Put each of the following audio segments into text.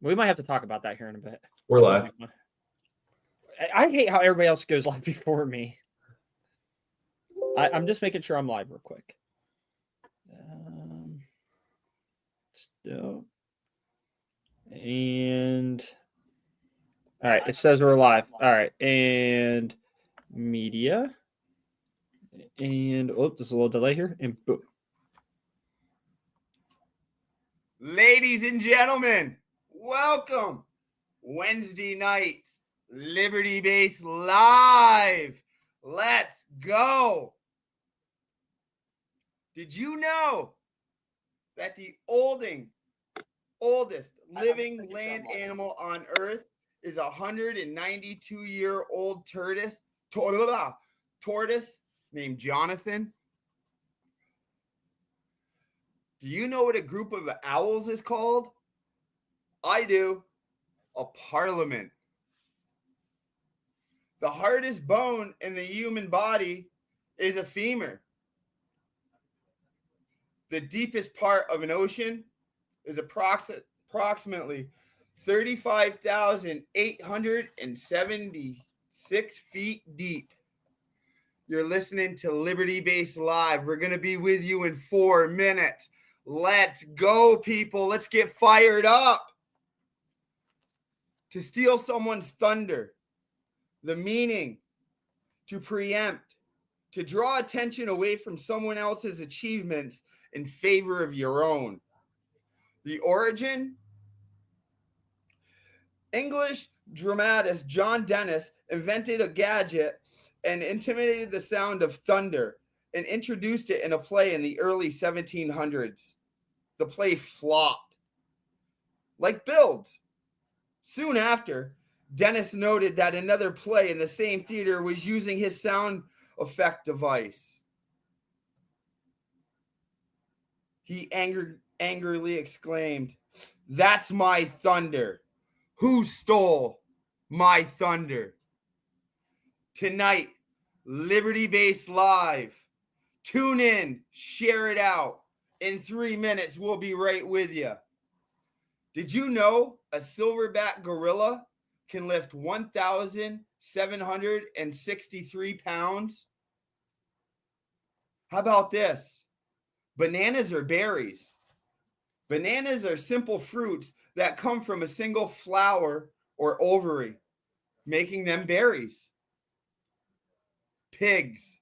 We might have to talk about that here in a bit. We're live. I hate how everybody else goes live before me. I'm just making sure I'm live real quick. Still. And all right, it says we're live. All right, and media. And there's a little delay here. And boom. Ladies and gentlemen, welcome. Wednesday night, Liberty Base Live. Let's go. Did you know that the oldest living land animal on Earth is a 192-year-old tortoise named Jonathan? Do you know what a group of owls is called? I do. A parliament. The hardest bone in the human body is a femur. The deepest part of an ocean is approximately 35,876 feet deep. You're listening to Liberty Base Live. We're going to be with you in 4 minutes. Let's go, people. Let's get fired up. To steal someone's thunder. The meaning. To preempt. To draw attention away from someone else's achievements in favor of your own. The origin. English dramatist John Dennis invented a gadget and intimidated the sound of thunder and introduced it in a play in the early 1700s. The play flopped. Like Builds. Soon after, Dennis noted that another play in the same theater was using his sound effect device. He angrily exclaimed, "That's my thunder. Who stole my thunder?" Tonight, Liberty Base Live. Tune in, share it out. In 3 minutes, we'll be right with you. Did you know a silverback gorilla can lift 1,763 pounds? How about this? Bananas are berries. Bananas are simple fruits that come from a single flower or ovary, making them berries. Pigs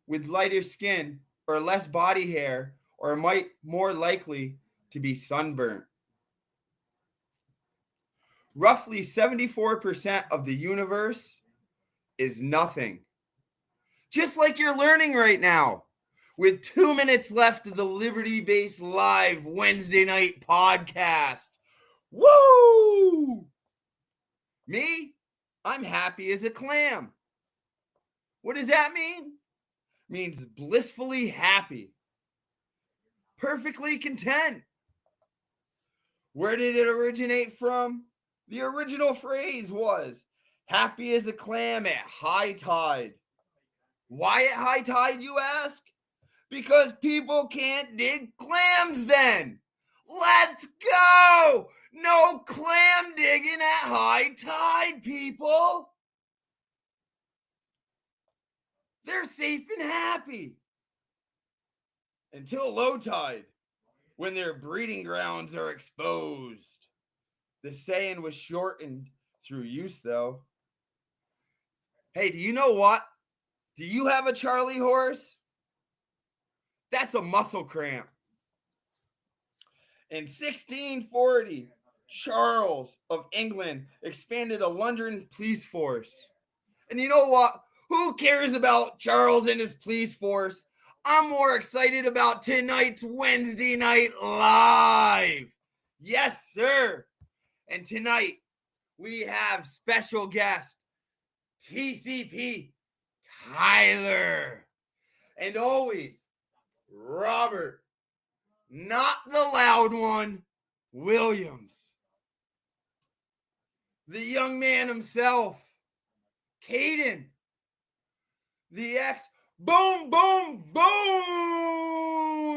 with lighter skin or less body hair or might more likely to be sunburnt. Roughly 74% of the universe is nothing. Just like you're learning right now. With 2 minutes left of the Liberty Base Live Wednesday night podcast. Woo! Me? I'm happy as a clam. What does that mean? Means blissfully happy. Perfectly content. Where did it originate from? The original phrase was happy as a clam at high tide. Why at high tide, you ask? Because people can't dig clams then. Let's go! No clam digging at high tide, people. They're safe and happy. Until low tide, when their breeding grounds are exposed. The saying was shortened through use, though. Hey, do you know what? Do you have a Charlie horse? That's a muscle cramp. In 1640, Charles of England expanded a London police force. And you know what? Who cares about Charles and his police force? I'm more excited about tonight's Wednesday Night Live. Yes, sir. And tonight, we have special guest, TCP Tyler. And always, Robert, not the loud one, Williams. The young man himself, Caden, the Boom, boom, boom.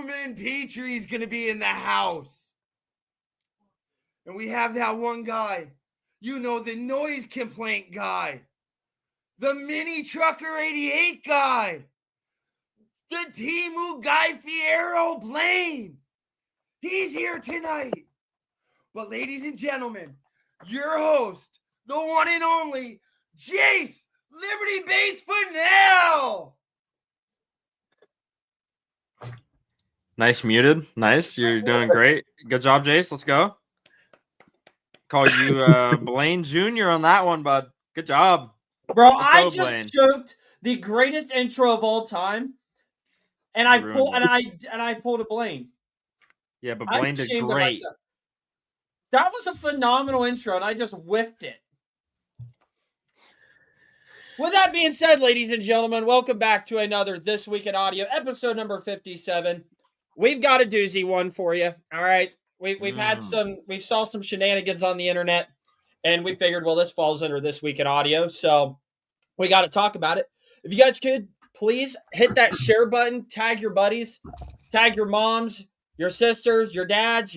And Petrie's going to be in the house. And we have that one guy. You know, the noise complaint guy. The mini trucker 88 guy. The Timu Guy Fiero Blaine. He's here tonight. But ladies and gentlemen, your host, the one and only, Jace Liberty Base Fennell. Nice muted. Nice. You're doing great. Good job, Jace. Let's go. Call you Blaine Jr. on that one, bud. Good job. Bro, Let's I go, just Blaine. choked the greatest intro of all time. And I You ruined pulled it. and I pulled a Blaine. Yeah, but I'm Blaine did ashamed of great. myself. That was a phenomenal intro, and I just whiffed it. With that being said, ladies and gentlemen, welcome back to another This Week in Audio, episode number 57. We've got a doozy one for you. All right. We've had we saw some shenanigans on the internet, and we figured, well, this falls under This Week in Audio, so we got to talk about it. If you guys could, please hit that share button, tag your buddies, tag your moms, your sisters, your dad's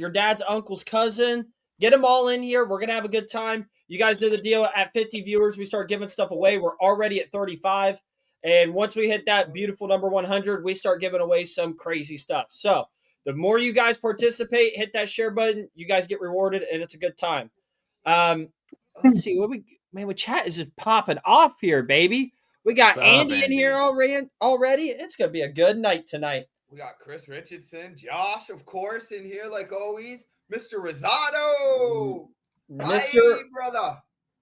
uncle's cousin. Get them all in here. We're going to have a good time. You guys know the deal. At 50 viewers, we start giving stuff away. We're already at 35. And once we hit that beautiful number 100, we start giving away some crazy stuff. So the more you guys participate, hit that share button, you guys get rewarded, and it's a good time. Let's see. What chat is just popping off here, baby. We got What's up, Andy in here Andy? already. It's going to be a good night tonight. We got Chris Richardson, Josh, of course, in here like always. Mr. Rosado. Hey, brother.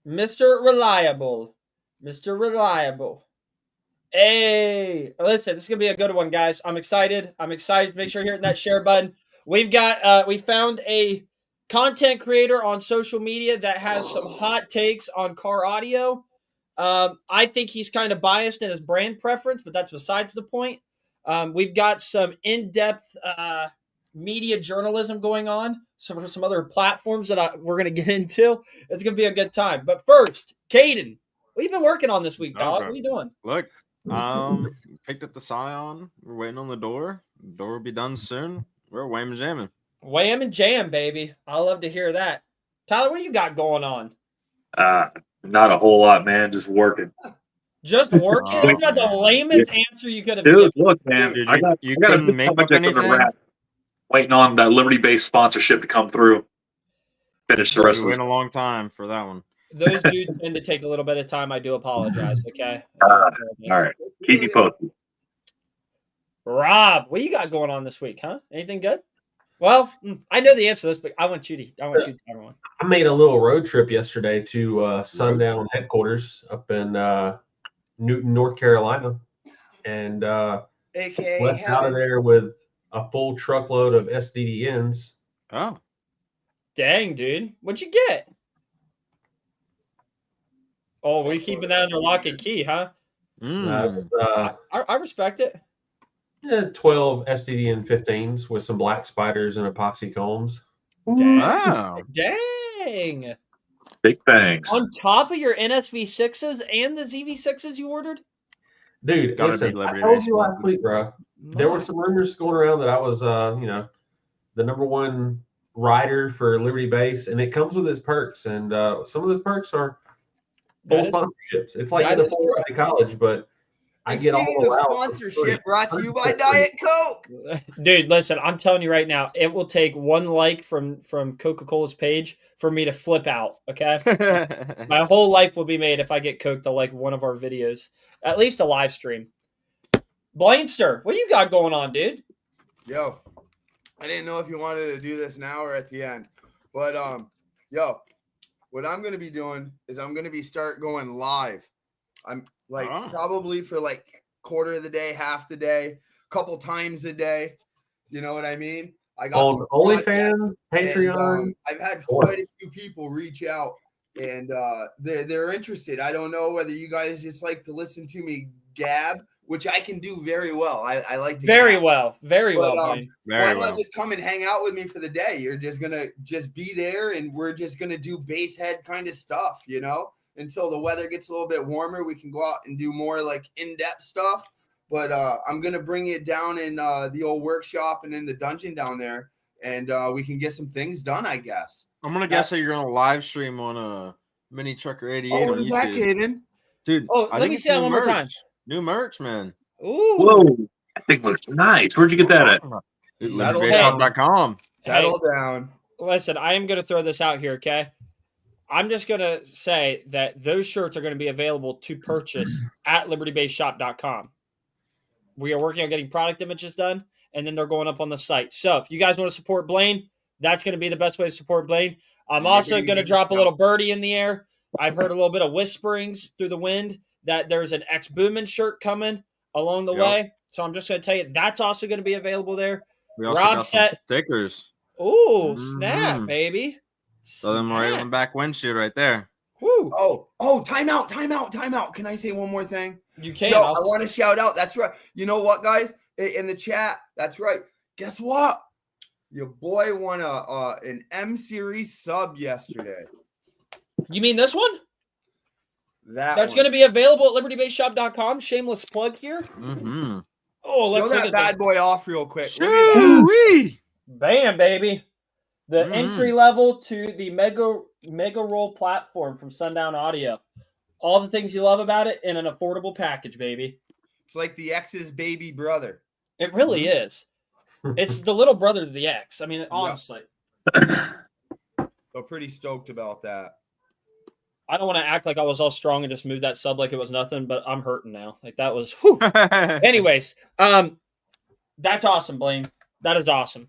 Mr. Reliable. Mr. Reliable. Hey, listen, this is going to be a good one, guys. I'm excited. Make sure you're hitting that share button. We've got, we found a content creator on social media that has some hot takes on car audio. I think he's kind of biased in his brand preference, but that's besides the point. We've got some in-depth media journalism going on, for some other platforms that we're going to get into. It's going to be a good time. But first, Caden, what have you been working on this week, dog? Okay. What are you doing? Look, picked up the Scion. We're waiting on the door. The door will be done soon. We're whamming jamming. Wham and jam, baby. I love to hear that. Tyler, what you got going on? Not a whole lot, man. Just working. Just working? Oh, That's about the man. lamest answer you could have Dude, given. look, man. Dude, I got you a couldn't big make up project on the anything? rack. Waiting on that Liberty-based sponsorship to come through. Finish the rest We of waited a long time for that one. Those dudes tend to take a little bit of time. I do apologize, okay? All right. Keep you posted. Rob, what you got going on this week, huh? Anything good? Well, I know the answer to this, but I want you to tell everyone. I made a little road trip yesterday to Sundown headquarters up in Newton, North Carolina, and AKA left out of heaven. there with a full truckload of SDDNs. Oh, Dang, dude. What'd you get? Oh, we're keeping that under lock and key, huh? I I respect it. 12 SDDN 15s with some black spiders and epoxy combs. Dang. wow. Dang. Big thanks. On top of your NSV6s and the ZV6s you ordered? Dude, Gotta listen, be I Liberty told Base you last sponsored. week, bro. There were some rumors going around that I was, the number one rider for Liberty Base, and it comes with its perks. And some of those perks are full sponsorships. It's like that in a is full ride to college, but I And get all speaking the of allowance. sponsorship, brought to you by Diet Coke. Dude, listen, I'm telling you right now, it will take one like from Coca-Cola's page for me to flip out, okay? My whole life will be made if I get Coke to like one of our videos. At least a live stream. Blainster, what do you got going on, dude? Yo, I didn't know if you wanted to do this now or at the end. But yo, what I'm gonna be doing is I'm gonna be start going live. I'm like probably for like quarter of the day, half the day, couple times a day. You know what I mean? I got on OnlyFans, Patreon. And, I've had quite a few people reach out, and they're interested. I don't know whether you guys just like to listen to me gab, which I can do very well. I like to very gab. well, very But, well. Blaine. Why not just come and hang out with me for the day? You're just gonna just be there, and we're just gonna do base head kind of stuff, you know, until the weather gets a little bit warmer. We can go out and do more like in-depth stuff. but I'm gonna bring it down in the old workshop and in the dungeon down there, and we can get some things done, I guess. I'm gonna guess that you're gonna live stream on a Mini Trucker 88 Oh, on is that YouTube. Caden? Dude, Oh, I let think me it's see that new one more time. merch. New merch, man. Ooh. Whoa, that thing looks nice. Where'd you get that at? Settle LibertyBaseShop.com. Settle down. Listen, I am going to throw this out here, okay? I'm just going to say that those shirts are going to be available to purchase at LibertyBaseShop.com. We are working on getting product images done, and then they're going up on the site. So if you guys want to support Blaine, that's going to be the best way to support Blaine. I'm also going to drop a little birdie in the air. I've heard a little bit of whisperings through the wind that there's an Ex-Boomin shirt coming along the way. So I'm just going to tell you that's also going to be available there. We also Rob got some set- stickers. Ooh, snap, Mhm. baby. Southern Moreland back windshield right there. Woo. Oh, time out. Can I say one more thing? You can. Yo, I want to shout out. That's right. You know what, guys? In the chat, that's right. Guess what? Your boy won an M series sub yesterday. You mean this one? That's going to be available at libertybaseshop.com. Shameless plug here. Mm-hmm. Oh, Show let's look that at bad this. boy off real quick. Look at that. Shoo-wee. Bam, baby. The Mhm. entry level to the Mega Roll platform from Sundown Audio. All the things you love about it in an affordable package, baby. It's like the ex's baby brother. It really is. It's the little brother to the X. I mean, honestly. So pretty stoked about that. I don't want to act like I was all strong and just move that sub like it was nothing, but I'm hurting now. Like that was whew. Anyways, that's awesome, Blaine. That is awesome.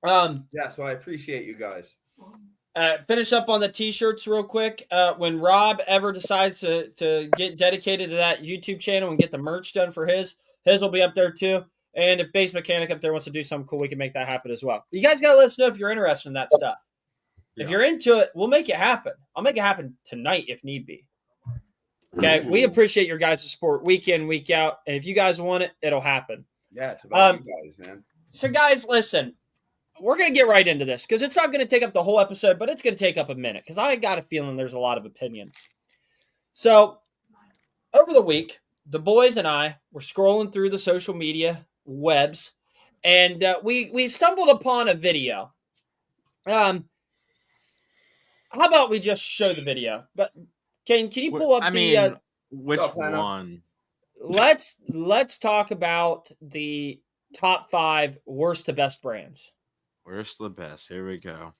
Yeah, so I appreciate you guys. Finish up on the t-shirts real quick. When Rob ever decides to get dedicated to that YouTube channel and get the merch done for his will be up there too. And if Base Mechanic up there wants to do something cool, we can make that happen as well. You guys got to let us know if you're interested in that stuff. If you're into it, we'll make it happen. I'll make it happen tonight if need be. Okay, we appreciate your guys' support week in, week out. And if you guys want it, it'll happen. Yeah, it's about you guys, man. So guys, listen. We're going to get right into this because it's not going to take up the whole episode, but it's going to take up a minute because I got a feeling there's a lot of opinions. So over the week, the boys and I were scrolling through the social media webs, and we stumbled upon a video. How about we just show the video? But can you pull up which one? Let's talk about the top 5 worst to best brands. Worst to the best. Here we go.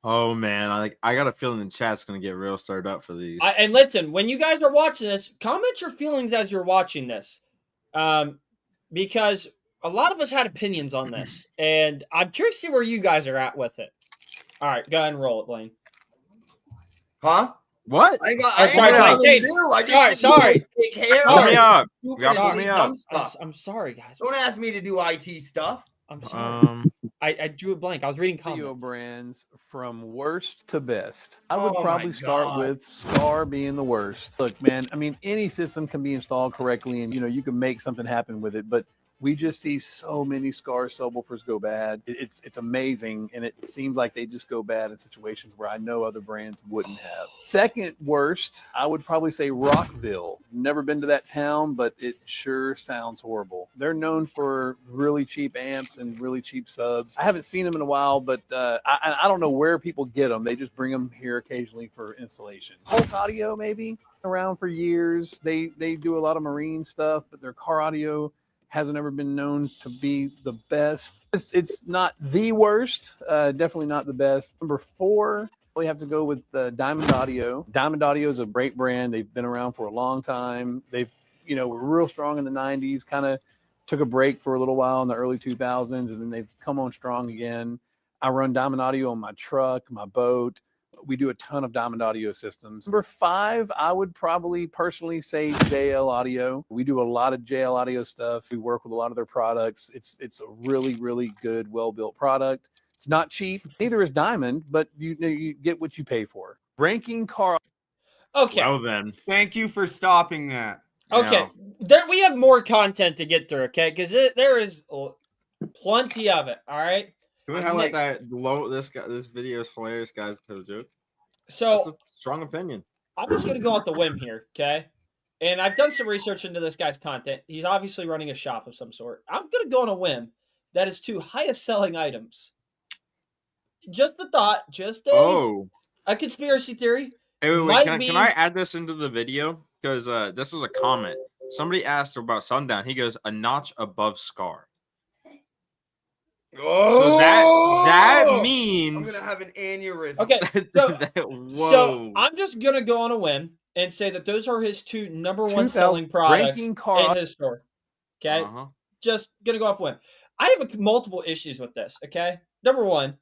Oh man, I got a feeling the chat's gonna get real stirred up for these. And listen, when you guys are watching this, comment your feelings as you're watching this, because a lot of us had opinions on this, and I'm curious to see where you guys are at with it. All right, go ahead and roll it, Blaine. Huh? What? I got. Sorry. Pull me up. You gotta pull me up. I'm sorry, guys. Don't ask me to do IT stuff. I'm sorry. I drew a blank. I was reading comments. Video brands from worst to best. I would Oh probably my start God. with SCAR being the worst. Look, man, I mean, any system can be installed correctly and, you can make something happen with it. But we just see so many SCAR subwoofers go bad. It's amazing. And it seems like they just go bad in situations where I know other brands wouldn't have. Second worst, I would probably say Rockville. Never been to that town, but it sure sounds horrible. They're known for really cheap amps and really cheap subs. I haven't seen them in a while, but I don't know where people get them. They just bring them here occasionally for installation. Hulk Audio, maybe, around for years. They do a lot of marine stuff, but their car audio hasn't ever been known to be the best. It's not the worst, definitely not the best. Number 4, we have to go with Diamond Audio. Diamond Audio is a great brand. They've been around for a long time. They've, were real strong in the 90s, kind of took a break for a little while in the early 2000s, and then they've come on strong again. I run Diamond Audio on my truck, my boat. We do a ton of Diamond Audio systems. Number 5, I would probably personally say JL Audio. We do a lot of JL Audio stuff. We work with a lot of their products. It's a really, really good, well-built product. It's not cheap. Neither is Diamond, but you get what you pay for. Ranking car. Okay. Well then. Thank you for stopping that. Okay. We have more content to get through, okay? Because there is plenty of it, all right? Can we highlight that low? This video is hilarious, guys. To the joke. So That's a strong opinion. I'm just going to go off the whim here, okay? and I've done some research into this guy's content. He's obviously running a shop of some sort. I'm going to go on a whim that his 2 highest selling items. Just a thought, just a conspiracy theory. Hey, wait, might can be- I add this into the video? Because this was a comment. Somebody asked about Sundown. He goes, a notch above Scar. Oh, So that I'm means gonna have an aneurysm. Okay, so, whoa. so I'm just going to go on a whim and say that those are his 2 number 1 2000 selling products ranking car- in his store. Okay, Uh-huh. just going to go off whim. I have multiple issues with this. Okay, number 1,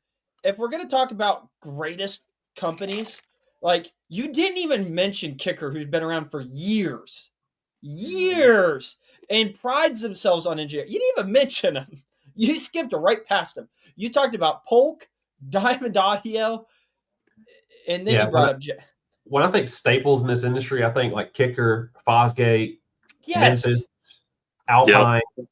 if we're going to talk about greatest companies, like you didn't even mention Kicker, who's been around for years, and prides themselves on engineering. You didn't even mention him. You skipped right past him. You talked about Polk, Diamond Audio, and then Yeah, you brought up. When I think staples in this industry, I think like Kicker, Fosgate, Yes. Memphis, Alpine. Yep.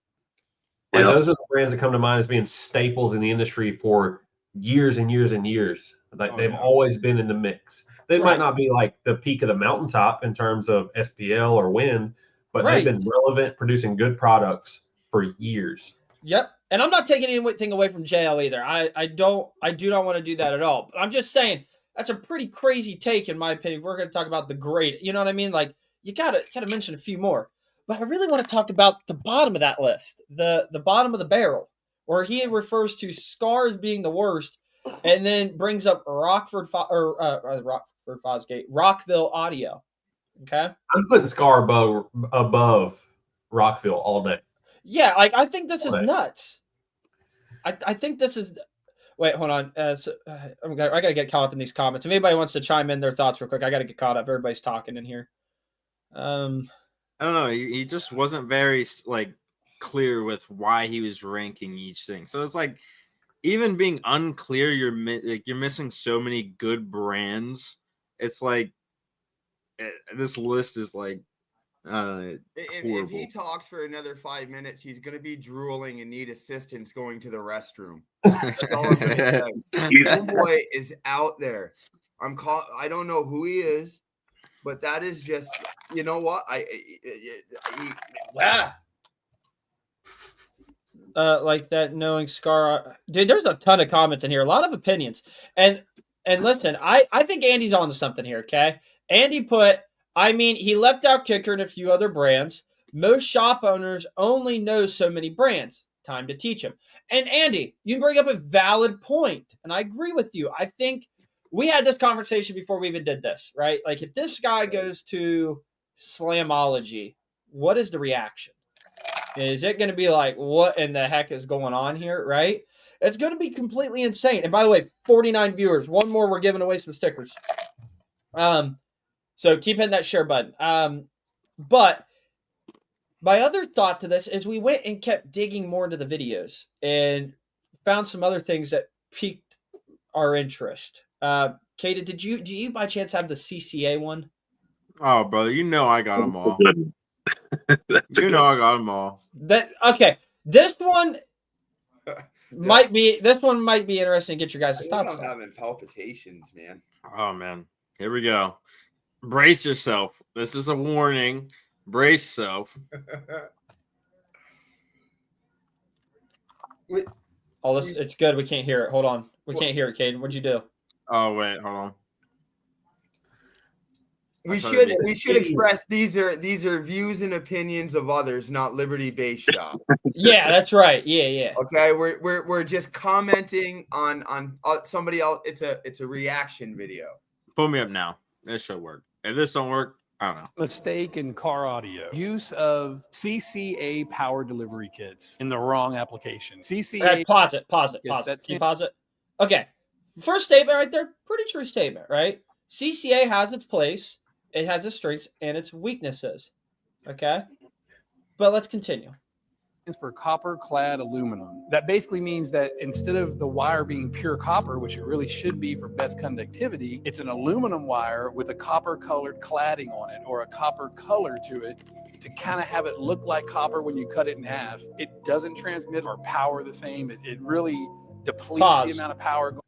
Those are the brands that come to mind as being staples in the industry for years and years and years. Like they've always been in the mix. They might not be like the peak of the mountaintop in terms of SPL or wind, but they've been relevant, producing good products for years. Yep. And I'm not taking anything away from JL either. I do not want to do that at all. But I'm just saying that's a pretty crazy take in my opinion. We're going to talk about the great. You know what I mean? Like you gotta mention a few more. But I really want to talk about the bottom of that list, the bottom of the barrel, where he refers to Scar as being the worst, and then brings up Rockville Audio. Okay, I'm putting Scar above Rockville all day. Yeah, like I think this is nuts. I think this is. Wait, hold on. I gotta get caught up in these comments. If anybody wants to chime in their thoughts real quick, I gotta get caught up. Everybody's talking in here. I don't know. He just wasn't very like clear with why he was ranking each thing. So it's like even being unclear, you're missing so many good brands. It's like this list is like if he talks for another 5 minutes, he's going to be drooling and need assistance going to the restroom. That's all I'm going to say. Homeboy is out there. I don't know who he is, but that is just, you know what? Like that knowing Scar. Dude, there's a ton of comments in here. A lot of opinions. And listen, I think Andy's on to something here, okay? Andy put, he left out Kicker and a few other brands. Most shop owners only know so many brands. Time to teach them. And Andy, you bring up a valid point, and I agree with you. I think we had this conversation before we even did this, right? Like if this guy goes to Slamology, what is the reaction? Is it going to be like, what in the heck is going on here, right? It's going to be completely insane. And by the way, 49 viewers. One more, we're giving away some stickers. So keep hitting that share button. But my other thought to this is we went and kept digging more into the videos and found some other things that piqued our interest. Kata, do you by chance have the CCA one? Oh, brother, you know I got them all. I got them all. Okay. This one might be interesting to get your guys' thoughts. I'm having palpitations, man. Oh man. Here we go. Brace yourself. This is a warning. Brace yourself. It's good. We can't hear it. Hold on. We can't hear it, Caden. What'd you do? Oh wait, hold on. We should express these are views and opinions of others, not Liberty Base Shop. Yeah, that's right. Yeah. Okay, we're just commenting on somebody else. It's a reaction video. Pull me up now. This should work. If this don't work, I don't know. Mistake in car audio. Use of CCA power delivery kits in the wrong application. CCA. Pause it. Can you pause it? Okay. First statement right there. Pretty true statement, right? CCA has its place. It has its strengths and its weaknesses. Okay. But let's continue. It's for copper clad aluminum. That basically means that instead of the wire being pure copper, which it really should be for best conductivity, it's an aluminum wire with a copper colored cladding on it or a copper color to it to kind of have it look like copper when you cut it in half. It doesn't transmit or power the same. It really depletes the amount of power.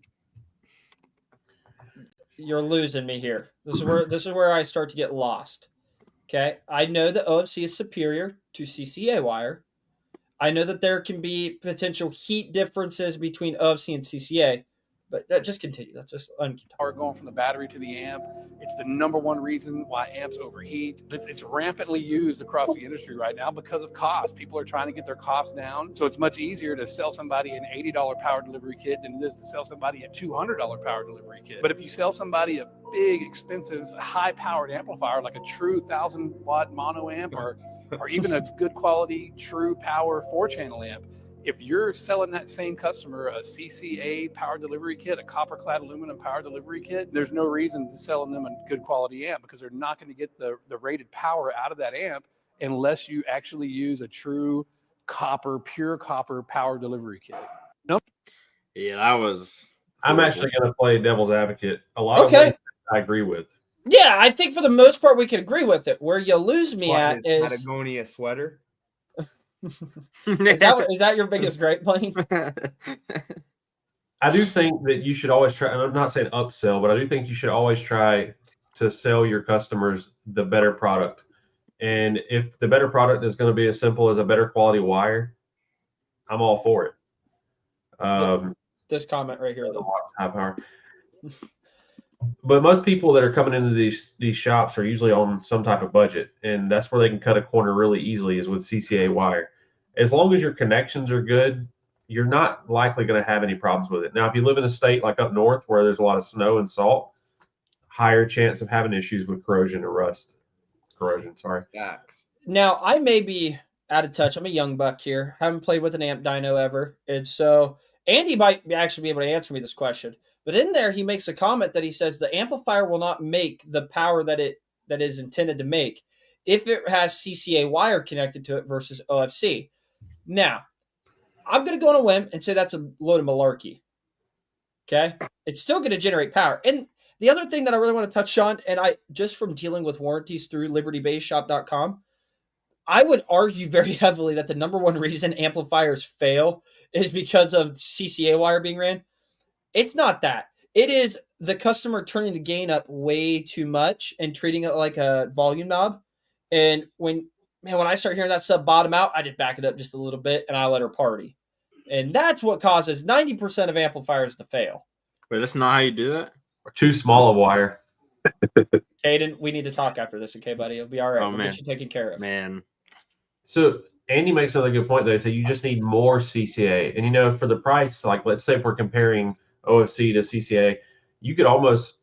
You're losing me here. This is where I start to get lost. Okay. I know that OFC is superior to CCA wire. I know that there can be potential heat differences between OFC and CCA, but just continue. That's just Power going from the battery to the amp. It's the number one reason why amps overheat. It's rampantly used across the industry right now because of cost. People are trying to get their costs down. So it's much easier to sell somebody an $80 power delivery kit than it is to sell somebody a $200 power delivery kit. But if you sell somebody a big, expensive, high-powered amplifier like a true 1,000-watt mono amp or even a good quality, true power 4-channel amp, if you're selling that same customer a CCA power delivery kit, a copper clad aluminum power delivery kit, there's no reason to selling them a good quality amp because they're not going to get the rated power out of that amp unless you actually use a true pure copper power delivery kit. Yeah, that was. I'm horrible. actually going to play devil's advocate. A lot of Okay. things I agree with. Yeah, I think for the most part we can agree with it. Where you lose me What, at his is Patagonia sweater? is that your biggest gripe, Blaine? I do think that you should always try, and I'm not saying upsell, but I do think you should always try to sell your customers the better product. And if the better product is going to be as simple as a better quality wire, I'm all for it. This comment right here, though. High power. But most people that are coming into these shops are usually on some type of budget, and that's where they can cut a corner really easily is with CCA wire. As long as your connections are good, you're not likely going to have any problems with it. Now, if you live in a state like up north where there's a lot of snow and salt, higher chance of having issues with corrosion or rust. Corrosion, sorry. Facts. Now, I may be out of touch. I'm a young buck here. Haven't played with an amp dyno ever. And so Andy might actually be able to answer me this question. But in there, he makes a comment that he says the amplifier will not make the power that is intended to make if it has CCA wire connected to it versus OFC. Now, I'm going to go on a whim and say that's a load of malarkey. Okay? It's still going to generate power. And the other thing that I really want to touch on, and I just from dealing with warranties through libertybassshop.com, I would argue very heavily that the number one reason amplifiers fail is because of CCA wire being ran. It's not that. It is the customer turning the gain up way too much and treating it like a volume knob. And when I start hearing that sub bottom out, I just back it up just a little bit and I let her party. And that's what causes 90% of amplifiers to fail. Wait, that's not how you do that? Or too small a wire. Caden, we need to talk after this, okay, buddy? It'll be all right. Oh, We'll man. get you taken care of. Man. So Andy makes another good point, though. So you just need more CCA. And, for the price, like let's say if we're comparing OFC to CCA, you could almost,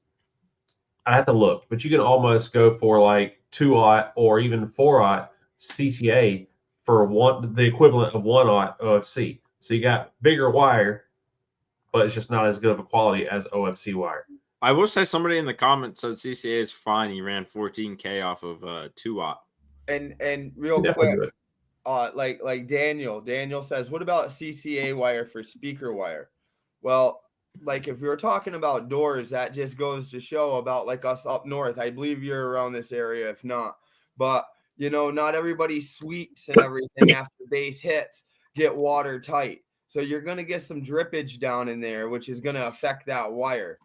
I have to look, but you can almost go for like 2-aught or even 4-aught CCA for the equivalent of 1-aught OFC. So you got bigger wire, but it's just not as good of a quality as OFC wire. I will say somebody in the comments said CCA is fine. He ran 14K off of 2-aught. And real quick, like Daniel says, what about CCA wire for speaker wire? Well, like if we were talking about doors, that just goes to show about like us up north. I believe you're around this area, if not. But not everybody sweeps and everything after bass hits get watertight. So you're gonna get some drippage down in there, which is gonna affect that wire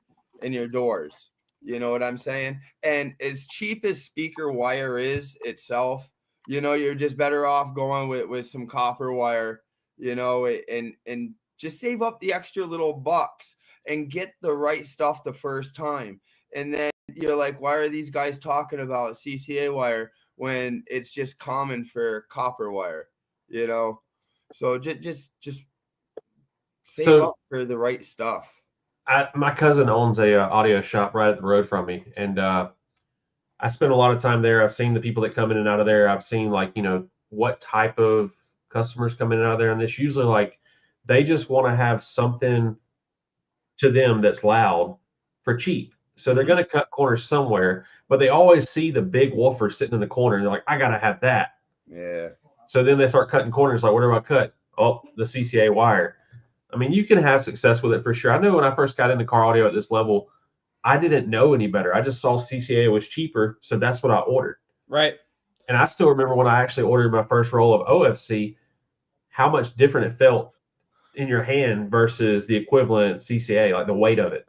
in your doors. You know what I'm saying? And as cheap as speaker wire is itself, you're just better off going with some copper wire, and just save up the extra little bucks and get the right stuff the first time. And then you're like, why are these guys talking about CCA wire when it's just common for copper wire, So just save up for the right stuff. My cousin owns a audio shop right up the road from me, and I spend a lot of time there. I've seen the people that come in and out of there. I've seen what type of customers come in and out of there, and it's usually like they just want to have something to them that's loud for cheap. So they're going to cut corners somewhere, but they always see the big woofer sitting in the corner, and they're like, I got to have that. Yeah. So then they start cutting corners. Like, what do I cut? Oh, the CCA wire. I mean, you can have success with it for sure. I know when I first got into car audio at this level, I didn't know any better. I just saw CCA was cheaper, so that's what I ordered. Right. And I still remember when I actually ordered my first roll of OFC, how much different it felt in your hand versus the equivalent CCA, like the weight of it.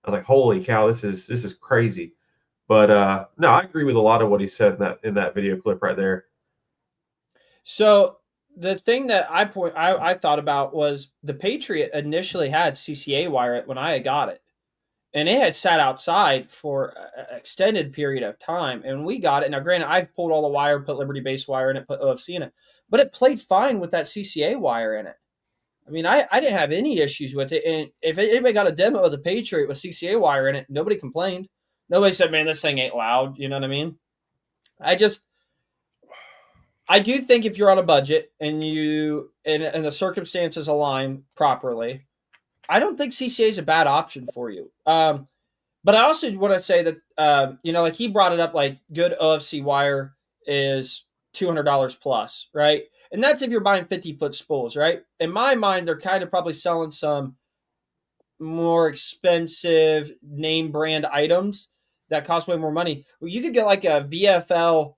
I was like, holy cow, this is crazy. But no, I agree with a lot of what he said in that video clip right there. So the thing that I thought about was the Patriot initially had CCA wire when I got it, and it had sat outside for an extended period of time. And we got it. Now, granted, I've pulled all the wire, put Liberty Base wire in it, put OFC in it, but it played fine with that CCA wire in it. I mean, I didn't have any issues with it. And if anybody got a demo of the Patriot with CCA wire in it, nobody complained. Nobody said, "Man, this thing ain't loud." You know what I mean? I do think if you're on a budget and and the circumstances align properly, I don't think CCA is a bad option for you. But I also want to say that, like he brought it up, like good OFC wire is $200 plus, right? And that's if you're buying 50-foot spools, right? In my mind, they're kind of probably selling some more expensive name brand items that cost way more money. Well, you could get like a VFL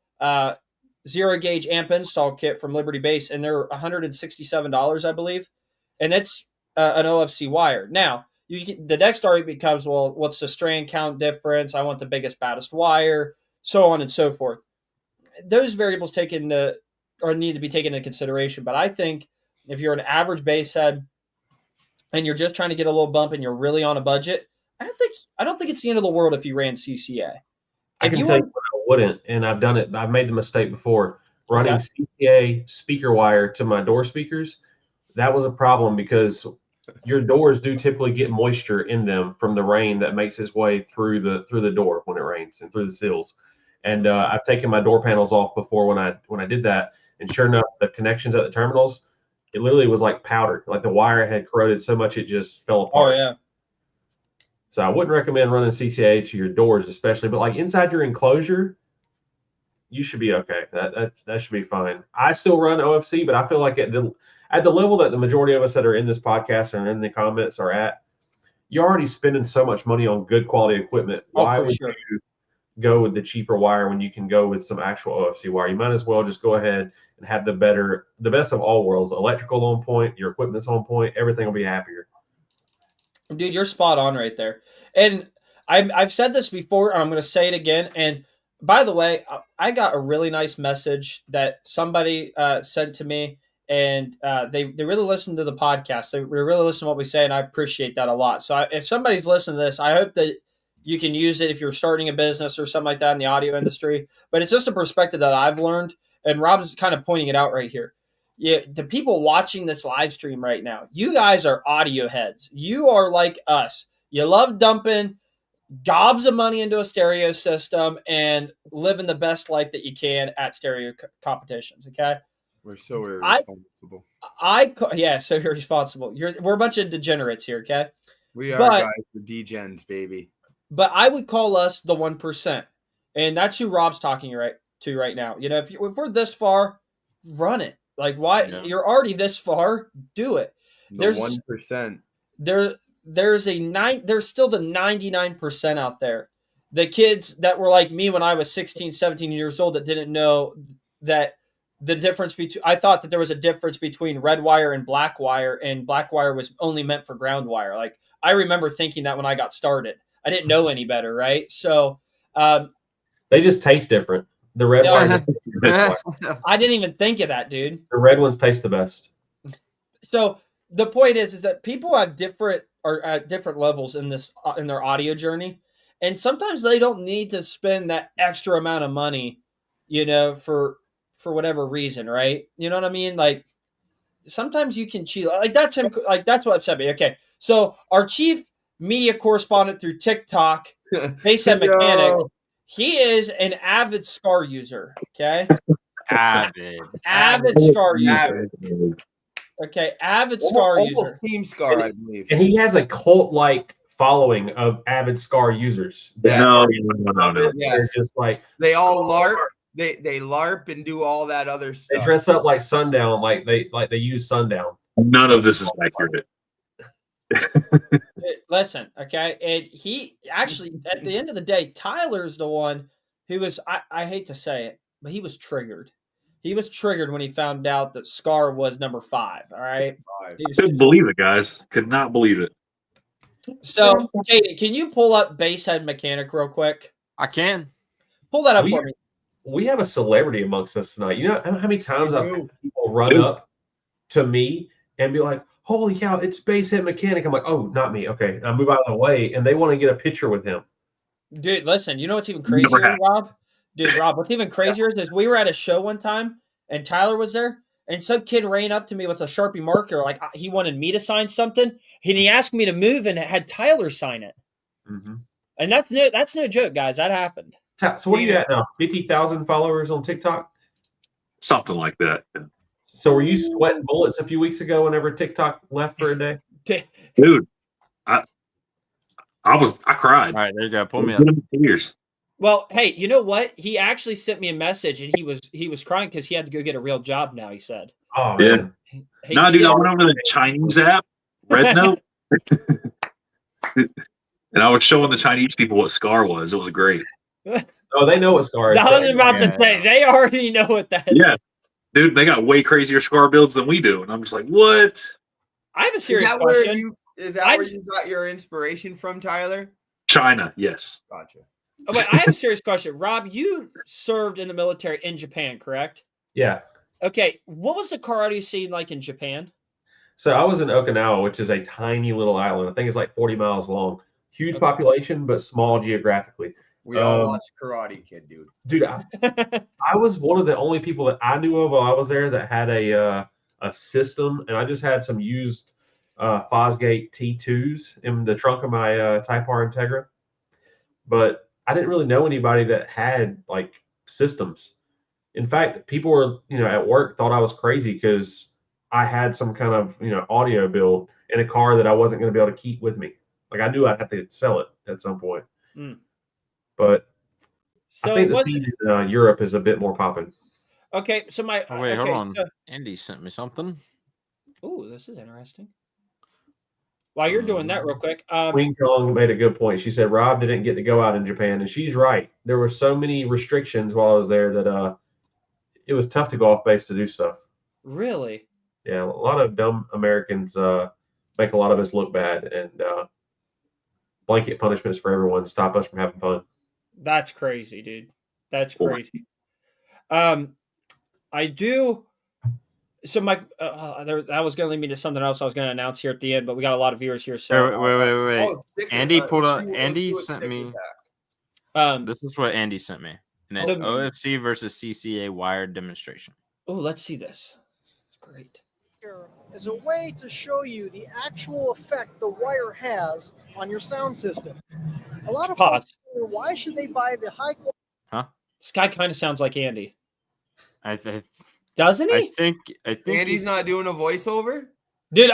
zero gauge amp install kit from Liberty Base, and they're $167, I believe, and it's an OFC wire. Now, the next argument becomes, well, what's the strand count difference? I want the biggest, baddest wire, so on and so forth. Those variables need to be taken into consideration. But I think if you're an average base head and you're just trying to get a little bump and you're really on a budget, I don't think it's the end of the world if you ran CCA. I can tell you what I wouldn't, and I've done it. I've made the mistake before running CCA speaker wire to my door speakers. That was a problem because your doors do typically get moisture in them from the rain that makes its way through the door when it rains and through the seals. And I've taken my door panels off before when I did that, and sure enough, the connections at the terminals, it literally was like powder. Like the wire had corroded so much it just fell apart. Oh yeah. So I wouldn't recommend running CCA to your doors, especially, but like inside your enclosure, you should be okay. That should be fine. I still run OFC, but I feel like at the level that the majority of us that are in this podcast and in the comments are at, you're already spending so much money on good quality equipment. Why would you go with the cheaper wire when you can go with some actual OFC wire? You might as well just go ahead and have the best of all worlds. Electrical on point, your equipment's on point, everything will be happier. Dude, you're spot on right there. And I've said this before, I'm going to say it again. And by the way, I got a really nice message that somebody sent to me, and they really listened to the podcast. They really listen to what we say, and I appreciate that a lot. So if somebody's listening to this, I hope that you can use it if you're starting a business or something like that in the audio industry. But it's just a perspective that I've learned, and Rob's kind of pointing it out right here. Yeah, the people watching this live stream right now, you guys are audio heads. You are like us. You love dumping gobs of money into a stereo system and living the best life that you can at stereo competitions. Okay, we're so irresponsible. So irresponsible. We're a bunch of degenerates here. Okay, we are guys. We're degens, baby. But I would call us the 1%, and that's who Rob's talking to right now. You know, if we're this far, run it. Like, why? Yeah. You're already this far, do it. There's 1%. There's still the 99% out there. The kids that were like me when I was 16, 17 years old that didn't know that the difference between, I thought that there was a difference between red wire and black wire, and black wire was only meant for ground wire. Like, I remember thinking that when I got started. I didn't know any better, right? So they just taste different. The red wire. I didn't even think of that, dude. The red ones taste the best. So the point is that people have different levels in their audio journey, and sometimes they don't need to spend that extra amount of money, you know, for whatever reason, right? You know what I mean? Like sometimes you can cheat. Like that's him. Like that's what upset me. Okay, so our chief media correspondent through TikTok, Basehead Mechanic. He is an avid SCAR user, okay? Avid SCAR user. Okay, avid SCAR user. Team SCAR, I believe. And he has a cult-like following of avid SCAR users. No. Yes. They're just like they all LARP. They LARP and do all that other stuff. They dress up like Sundown, like they use Sundown. None of this is accurate. Listen, okay, and he actually, at the end of the day, Tyler's the one who was, I hate to say it, but he was triggered. He was triggered when he found out that SCAR was number 5, all right? Couldn't believe it, guys. Could not believe it. So, Katie, can you pull up Basehead Mechanic real quick? I can. Pull that up We- for me. We have a celebrity amongst us tonight. You know how many times I've do. had people run do. up to me and be like, "Holy cow, it's Basehead Mechanic." I'm like, "Oh, not me. Okay, I move out of the way," and they want to get a picture with him. Dude, listen, you know what's even Never crazier, happened. Rob? Dude, Rob, what's even crazier is we were at a show one time and Tyler was there and some kid ran up to me with a Sharpie marker like he wanted me to sign something and he asked me to move and had Tyler sign it. Mm-hmm. And that's no joke, guys. That happened. So what are you at now? 50,000 followers on TikTok. Something like that. So were you sweating bullets a few weeks ago whenever TikTok left for a day? Dude, I cried. All right, there you go. Pull me up. Tears. Well, hey, you know what? He actually sent me a message and he was crying because he had to go get a real job now, he said. Oh Yeah. man. Hey, No, dude, I went over to the Chinese app, Red Note, and I was showing the Chinese people what Scar was. It was great. Oh, they know what Scar is. I was about to Yeah. say, they already know what that is. Yeah. Dude, they got way crazier Scar builds than we do. And I'm just like, what? I have a Is serious that where question. where you got your inspiration from, Tyler? China, yes. Gotcha. Oh, wait, I have a serious question. Rob, you served in the military in Japan, correct? Yeah. Okay, what was the karate scene like in Japan? So I was in Okinawa, which is a tiny little island. I think it's like 40 miles long. Huge Okay. population, but small geographically. We all Um, watched Karate Kid, dude. Dude, I was one of the only people that I knew of while I was there that had a system, and I just had some used Fosgate T2s in the trunk of my Type R Integra. But I didn't really know anybody that had like systems. In fact, people were, at work thought I was crazy because I had some kind of, audio build in a car that I wasn't going to be able to keep with me. Like I knew I'd have to sell it at some point. Mm. But So I think the what? scene in Europe is a bit more popping. Okay, so my Oh, wait, okay, hold on. so- Andy sent me something. ooh, this is interesting. While you're doing that real quick, Queen Kong made a good point. She said Rob didn't get to go out in Japan, and she's right. There were so many restrictions while I was there that it was tough to go off base to do stuff. really? Yeah, a lot of dumb Americans make a lot of us look bad, and blanket punishments for everyone stop us from having fun. That's crazy, dude. That's Boy. crazy. I do. So my that was going to lead me to something else I was going to announce here at the end, but we got a lot of viewers here, so Wait. Oh, sticker, Andy pulled up. let's Andy do a sent sticker me. pack. This is what Andy sent me, and it's Okay. OFC versus CCA wired demonstration. oh, let's see this. It's great. Here is a way to show you the actual effect the wire has on your sound system. A lot of Pause. folks wonder, why should they buy the high quality? This guy kind of sounds like Andy, I doesn't he? think Andy's not doing a voiceover? Dude,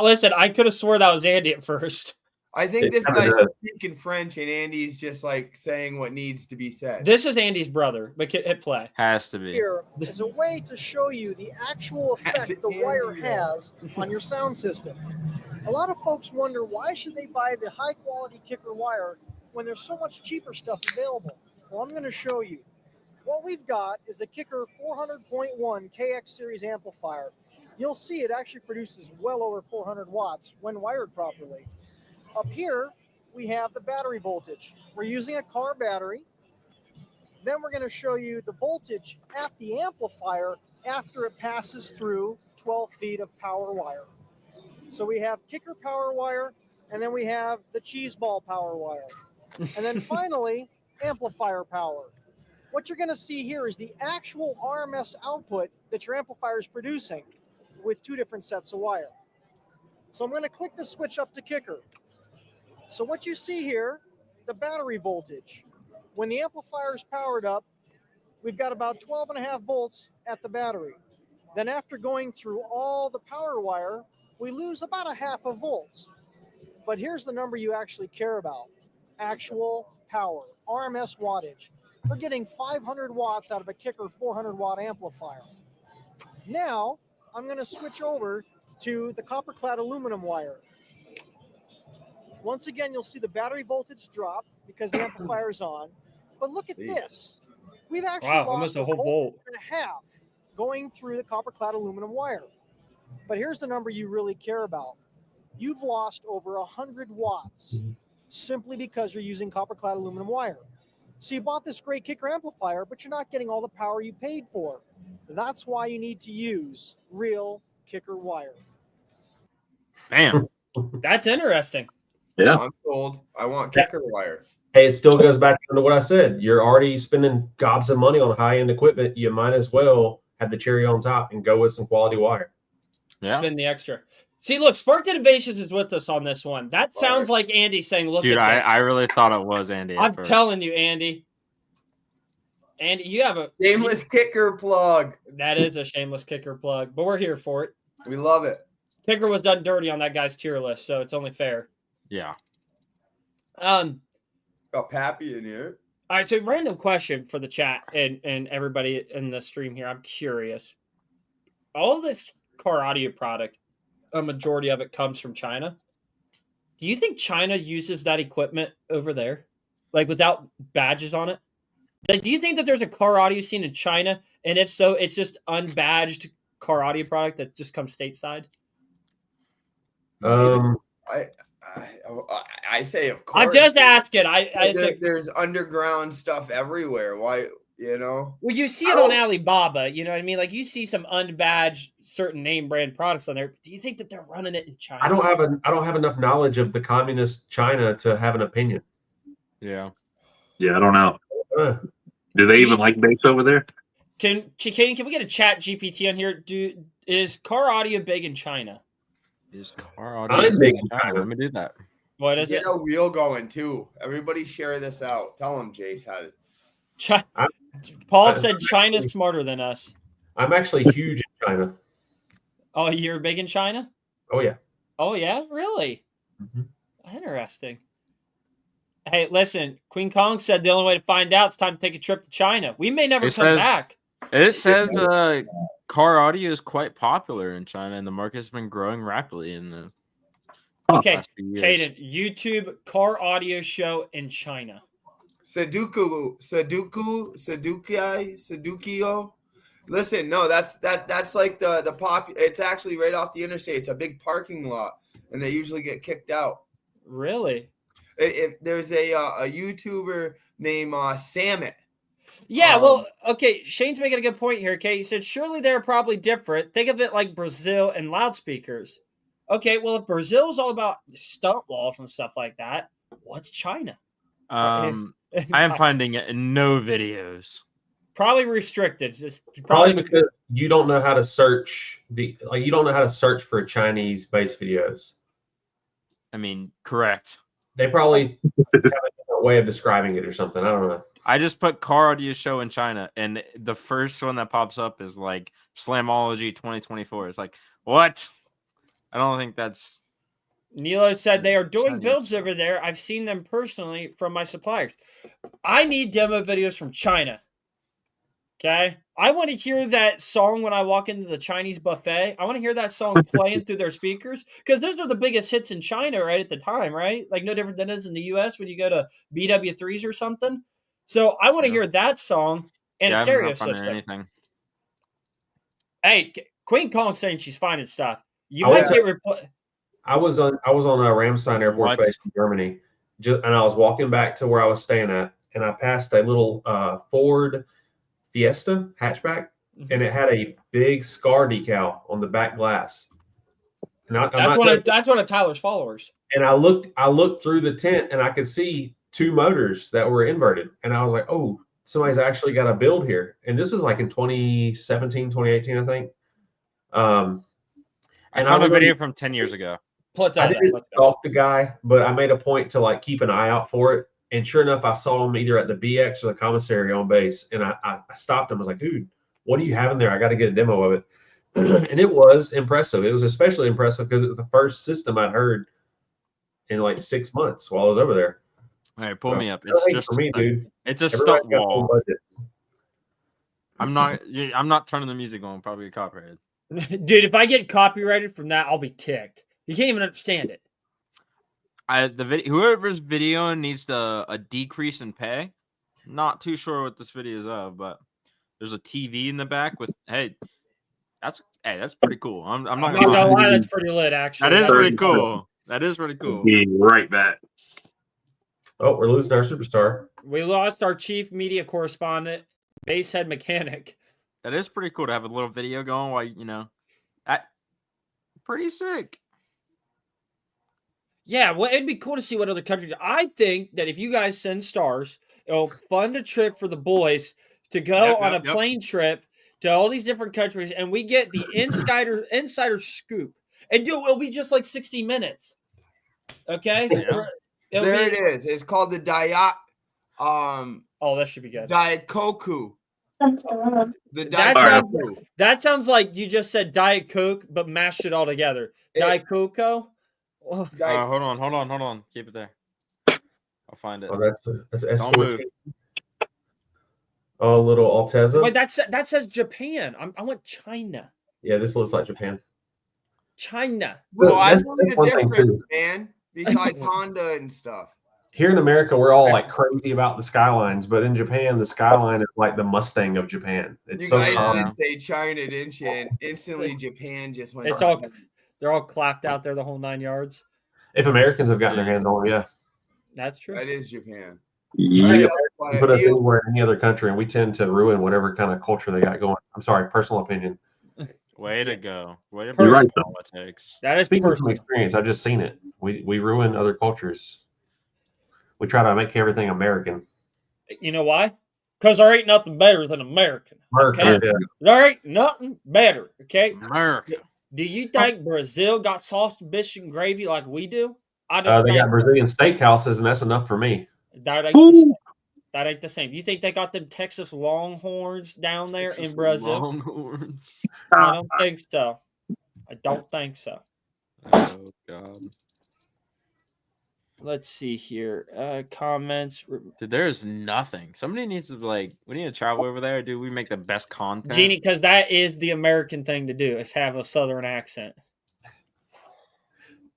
listen. I could have swore that was Andy at first. I think It this kinda guy's does. speaking French and Andy's just like saying what needs to be said. This is Andy's brother, but hit play. has to be. Here is a way to show you the actual That's effect the wire Andy. has on your sound system. A lot of folks wonder, why should they buy the high quality kicker wire when there's so much cheaper stuff available? Well, I'm going to show you. What we've got is a Kicker 400.1 KX series amplifier. You'll see it actually produces well over 400 watts when wired properly. Up here, we have the battery voltage. We're using a car battery. Then we're going to show you the voltage at the amplifier after it passes through 12 feet of power wire. So we have Kicker power wire, and then we have the cheese ball power wire. And then finally, amplifier power. What you're going to see here is the actual RMS output that your amplifier is producing with two different sets of wire. So I'm going to click the switch up to Kicker. So what you see here, the battery voltage. When the amplifier is powered up, we've got about 12.5 volts at the battery. Then after going through all the power wire, we lose about a half a volt. But here's the number you actually care about. Actual power, RMS wattage. We're getting 500 watts out of a Kicker 400 watt amplifier. Now, I'm going to switch over to the copper clad aluminum wire. Once again, you'll see the battery voltage drop because the amplifier is on. But look at this. We've actually Wow, lost almost a a whole volt volt. and a half going through the copper clad aluminum wire. But here's the number you really care about. You've lost over 100 watts simply because you're using copper clad aluminum wire. So you bought this great kicker amplifier, but you're not getting all the power you paid for. That's why you need to use real kicker wire. Bam. That's interesting. Yeah. I'm sold. I want kicker wire. Hey, it still goes back to what I said. You're already spending gobs of money on high-end equipment. You might as well have the cherry on top and go with some quality wire. Yeah. Spend the extra. See, look, Sparked Innovations is with us on this one. That sounds like Andy saying, look Dude, at that. I really thought it was Andy. at I'm first. telling you, Andy. Andy, you have a Shameless kicker plug. that is a shameless kicker plug, but we're here for it. We love it. Kicker was done dirty on that guy's tier list, so it's only fair. Yeah. Got Pappy in here. All right, so random question for the chat and everybody in the stream here. I'm curious. All this car audio product, a majority of it comes from China. Do you think China uses that equipment over there, like without badges on it? Like, do you think that there's a car audio scene in China, and if so, it's just unbadged car audio product that just comes stateside? I say, of course. I'm just asking. I There's underground stuff everywhere. Why, you know? Well, you see it on Alibaba, you know what I mean? Like, you see some unbadged certain name brand products on there. Do you think that they're running it in China? I don't have enough knowledge of the communist China to have an opinion. Yeah. Yeah, I don't know. Uh, Do they even like bass over there? Can we get a chat GPT on here? Is car audio big in China? Is car audio? I'm big in China. Let me do that. What is Get it? a reel going too. Everybody share this out. Tell them Jace how to. Paul said China's smarter than us. I'm actually huge in China. Oh, you're big in China? Oh yeah. Oh yeah, really? Mhm. Interesting. Hey, listen, Queen Kong said the only way to find out is time to take a trip to China. We may never It come says- back. It says car audio is quite popular in China, and the market has been growing rapidly in the Okay, last few years. Caden, YouTube car audio show in China. Sedukio. Listen, no, that's like the pop. It's actually right off the interstate. It's a big parking lot, and they usually get kicked out. Really? If there's a YouTuber named Samet. Yeah, well, okay, Shane's making a good point here, okay? He said, surely they're probably different. Think of it like Brazil and loudspeakers. Okay, well, if Brazil's all about stunt walls and stuff like that, what's China? I am finding it in no videos. Probably restricted. Just Probably because you don't know how to search you don't know how to search for Chinese based videos. I mean, correct. They probably have a different way of describing it or something. I don't know. I just put car audio show in China, and the first one that pops up is like Slamology 2024. It's like, what? I don't think that's. Nilo said they are doing Chinese. builds over there. I've seen them personally from my suppliers. I need demo videos from China. Okay? I want to hear that song when I walk into the Chinese buffet. I want to hear that song playing through their speakers because those are the biggest hits in China right at the time, right? Like no different than it is in the US when you go to BW3s or something. So I want to hear that song and a stereo system. Anything. Hey, Queen Kong's saying she's finding stuff. You Oh, might yeah. get I was on Ramstein Air Force What? Base in Germany, and I was walking back to where I was staying at, and I passed a little Ford Fiesta hatchback, and it had a big scar decal on the back glass. And that's one of Tyler's followers. And I looked through the tent, and I could see two motors that were inverted, and I was like, oh, somebody's actually got a build here. And this was like in 2017, 2018, I think. I found a video from 10 years ago. Put I that didn't up. stalk the guy, but I made a point to like keep an eye out for it. And sure enough, I saw him either at the BX or the commissary on base. And I stopped him. I was like, dude, what do you have in there? I got to get a demo of it. And it was impressive. It was especially impressive because it was the first system I'd heard in like 6 months while I was over there. All right, pull So, me up. nothing It's just for me, dude. It's a Everybody stunt got their own wall. budget. I'm not turning the music on. Probably get copyrighted. Dude, if I get copyrighted from that, I'll be ticked. You can't even understand it. Whoever's videoing needs a decrease in pay. Not too sure what this video is of, but there's a TV in the back with that's pretty cool. I'm not I'm not gonna gonna lie. lie, that's pretty lit, actually. That is Very pretty cool. That is pretty cool. Be right back. Oh, we're losing our superstar. We lost our chief media correspondent, basehead mechanic. That is pretty cool to have a little video going while pretty sick. Yeah, well, it'd be cool to see what other countries. I think that if you guys send stars, it'll fund a trip for the boys to go on a plane trip to all these different countries, and we get the insider scoop. And it'll be just like 60 minutes. Okay? Yeah. There it is. It's called the Diet. Oh, that should be good. Diet Koku. The That Diet sounds, Koku. that sounds like you just said Diet Coke, but mashed it all together. Diet Coco. Oh, Diet- Hold on. Keep it there. I'll find it. Oh, that's Don't move. Oh, a little Altezza. wait, that says Japan. I want China. Yeah, this looks like Japan. China. Well, I That's- know that's the one thing, difference, too. man. Besides Honda and stuff. Here in America, we're all like crazy about the skylines, but in Japan, the skyline is like the Mustang of Japan. It's You so guys common. did say China, didn't you? And instantly Japan just went. It's all they're all clapped out there the whole 9 yards. If Americans have gotten their hands on them, yeah. That's true. That is Japan. Yeah. That's why Put us you- anywhere in any other country, and we tend to ruin whatever kind of culture they got going. I'm sorry, personal opinion. Way to go. Way to You're right, bring though. politics. That is Speaking from personal. experience, I've just seen it. We ruin other cultures. We try to make everything American. You know why? Because there ain't nothing better than American. America, Okay. yeah. There ain't nothing better. Okay. America. Do you think Brazil got sauce, fish, and gravy like we do? I don't They think got Brazilian steakhouses, and that's enough for me. that ain't the same. That ain't the same. You think they got them Texas Longhorns down there in Texas Brazil? Longhorns. I don't think so. I don't think so. Oh God. Let's see here. Comments. Dude, there's nothing. Somebody needs to we need to travel over there, dude. We make the best content. Jeannie, because that is the American thing to do, is have a Southern accent.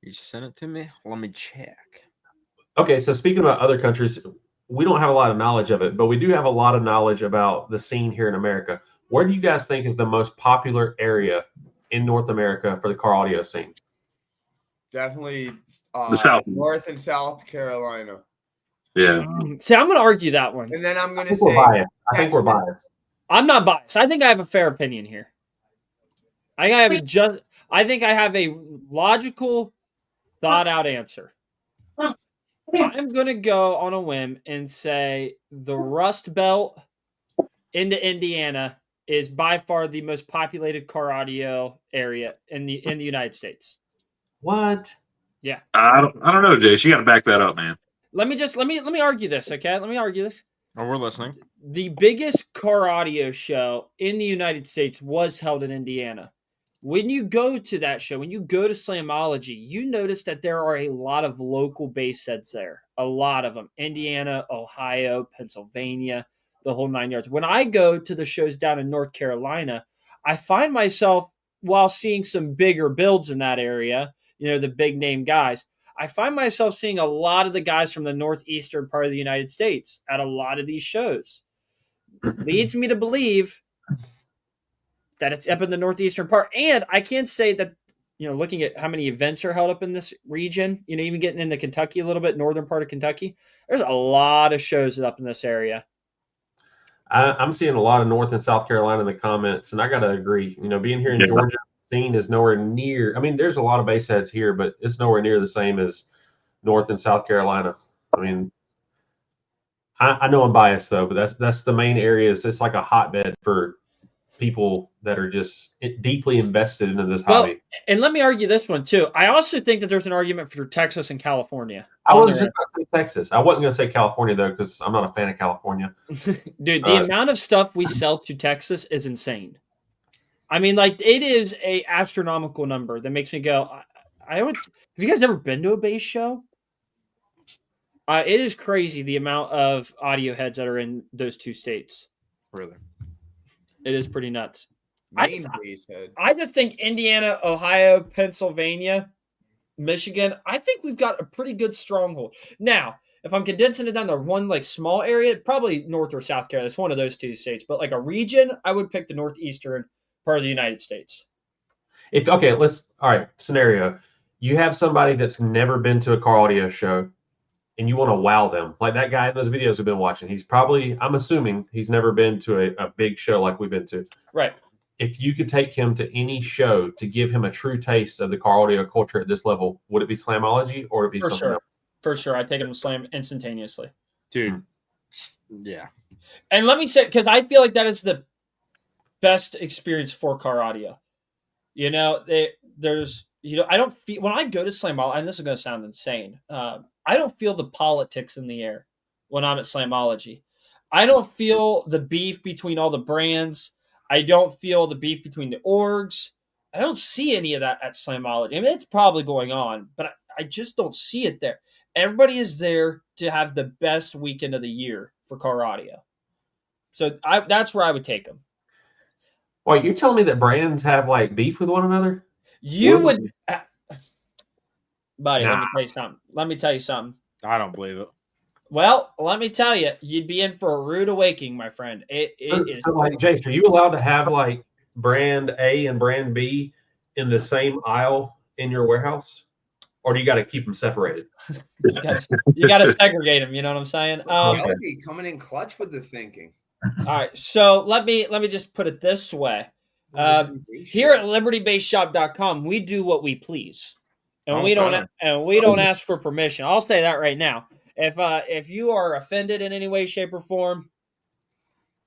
You sent it to me? Let me check. Okay, so speaking about other countries, we don't have a lot of knowledge of it, but we do have a lot of knowledge about the scene here in America. Where do you guys think is the most popular area in North America for the car audio scene? Definitely The South. North and South Carolina. Yeah. See, I'm going to argue that one. And then I'm I going to think we're say biased. I think we're Texas. biased. I'm not biased. I think I have a fair opinion here. I think I have a logical, thought out answer. I'm going to go on a whim and say the Rust Belt into Indiana is by far the most populated car audio area in the United States. What? I don't know, Jace. You got to back that up, man. Let me argue this, okay? Let me argue this. Oh, we're listening. The biggest car audio show in the United States was held in Indiana. When you go to that show, when you go to Slamology, you notice that there are a lot of local bass heads there. A lot of them. Indiana, Ohio, Pennsylvania, the whole 9 yards. When I go to the shows down in North Carolina, I find myself, while seeing some bigger builds in that area, the big name guys, I find myself seeing a lot of the guys from the northeastern part of the United States at a lot of these shows. Leads me to believe that it's up in the northeastern part. And I can say that, looking at how many events are held up in this region, even getting into Kentucky a little bit, northern part of Kentucky, there's a lot of shows up in this area. I'm seeing a lot of North and South Carolina in the comments, and I got to agree. Being here in Yeah. Georgia, the scene is nowhere near. I mean, there's a lot of bass heads here, but it's nowhere near the same as North and South Carolina. I mean, I know I'm biased though, but that's the main areas. It's like a hotbed for people that are just deeply invested into this Well, hobby. And let me argue this one too. I also think that there's an argument for Texas and California. I was just going to say Texas. I wasn't going to say California though, because I'm not a fan of California. Dude, the amount of stuff we sell to Texas is insane. I mean, it is a astronomical number that makes me go, I don't. Have you guys ever been to a bass show? It is crazy the amount of audio heads that are in those two states. Really? It is pretty nuts. Main bass head. I just think Indiana, Ohio, Pennsylvania, Michigan, I think we've got a pretty good stronghold. Now, if I'm condensing it down to one small area, probably North or South Carolina. It's one of those two states. But a region, I would pick the northeastern part of the United States. All right, scenario. You have somebody that's never been to a car audio show. and you want to wow them. Like that guy in those videos we've been watching. He's probably, I'm assuming he's never been to a big show like we've been to. Right. If you could take him to any show to give him a true taste of the car audio culture at this level, would it be Slamology or would it be For something sure. else? For sure. I take him to Slam instantaneously. Dude. Yeah. And let me say, because I feel like that is the best experience for car audio. You know, there's, you know, I don't feel, when I go to Slamology, and this is going to sound insane, I don't feel the politics in the air when I'm at Slamology. I don't feel the beef between all the brands. I don't feel the beef between the orgs. I don't see any of that at Slamology. I mean, it's probably going on, but I just don't see it there. Everybody is there to have the best weekend of the year for car audio. So that's where I would take them. Wait, you're telling me that brands have like beef with one another? You What? would, buddy. Nah. Let me tell you something. I don't believe it. Well, let me tell you, you'd be in for a rude awakening, my friend. It is. So, like, Jason, are you allowed to have like brand A and brand B in the same aisle in your warehouse, or do you got to keep them separated? You got to segregate them. You know what I'm saying? Kelby coming in clutch with the thinking. All right. So let me just put it this way. Here at LibertyBaseShop.com, we do what we please, and we don't ask for permission. I'll say that right now. If you are offended in any way, shape, or form,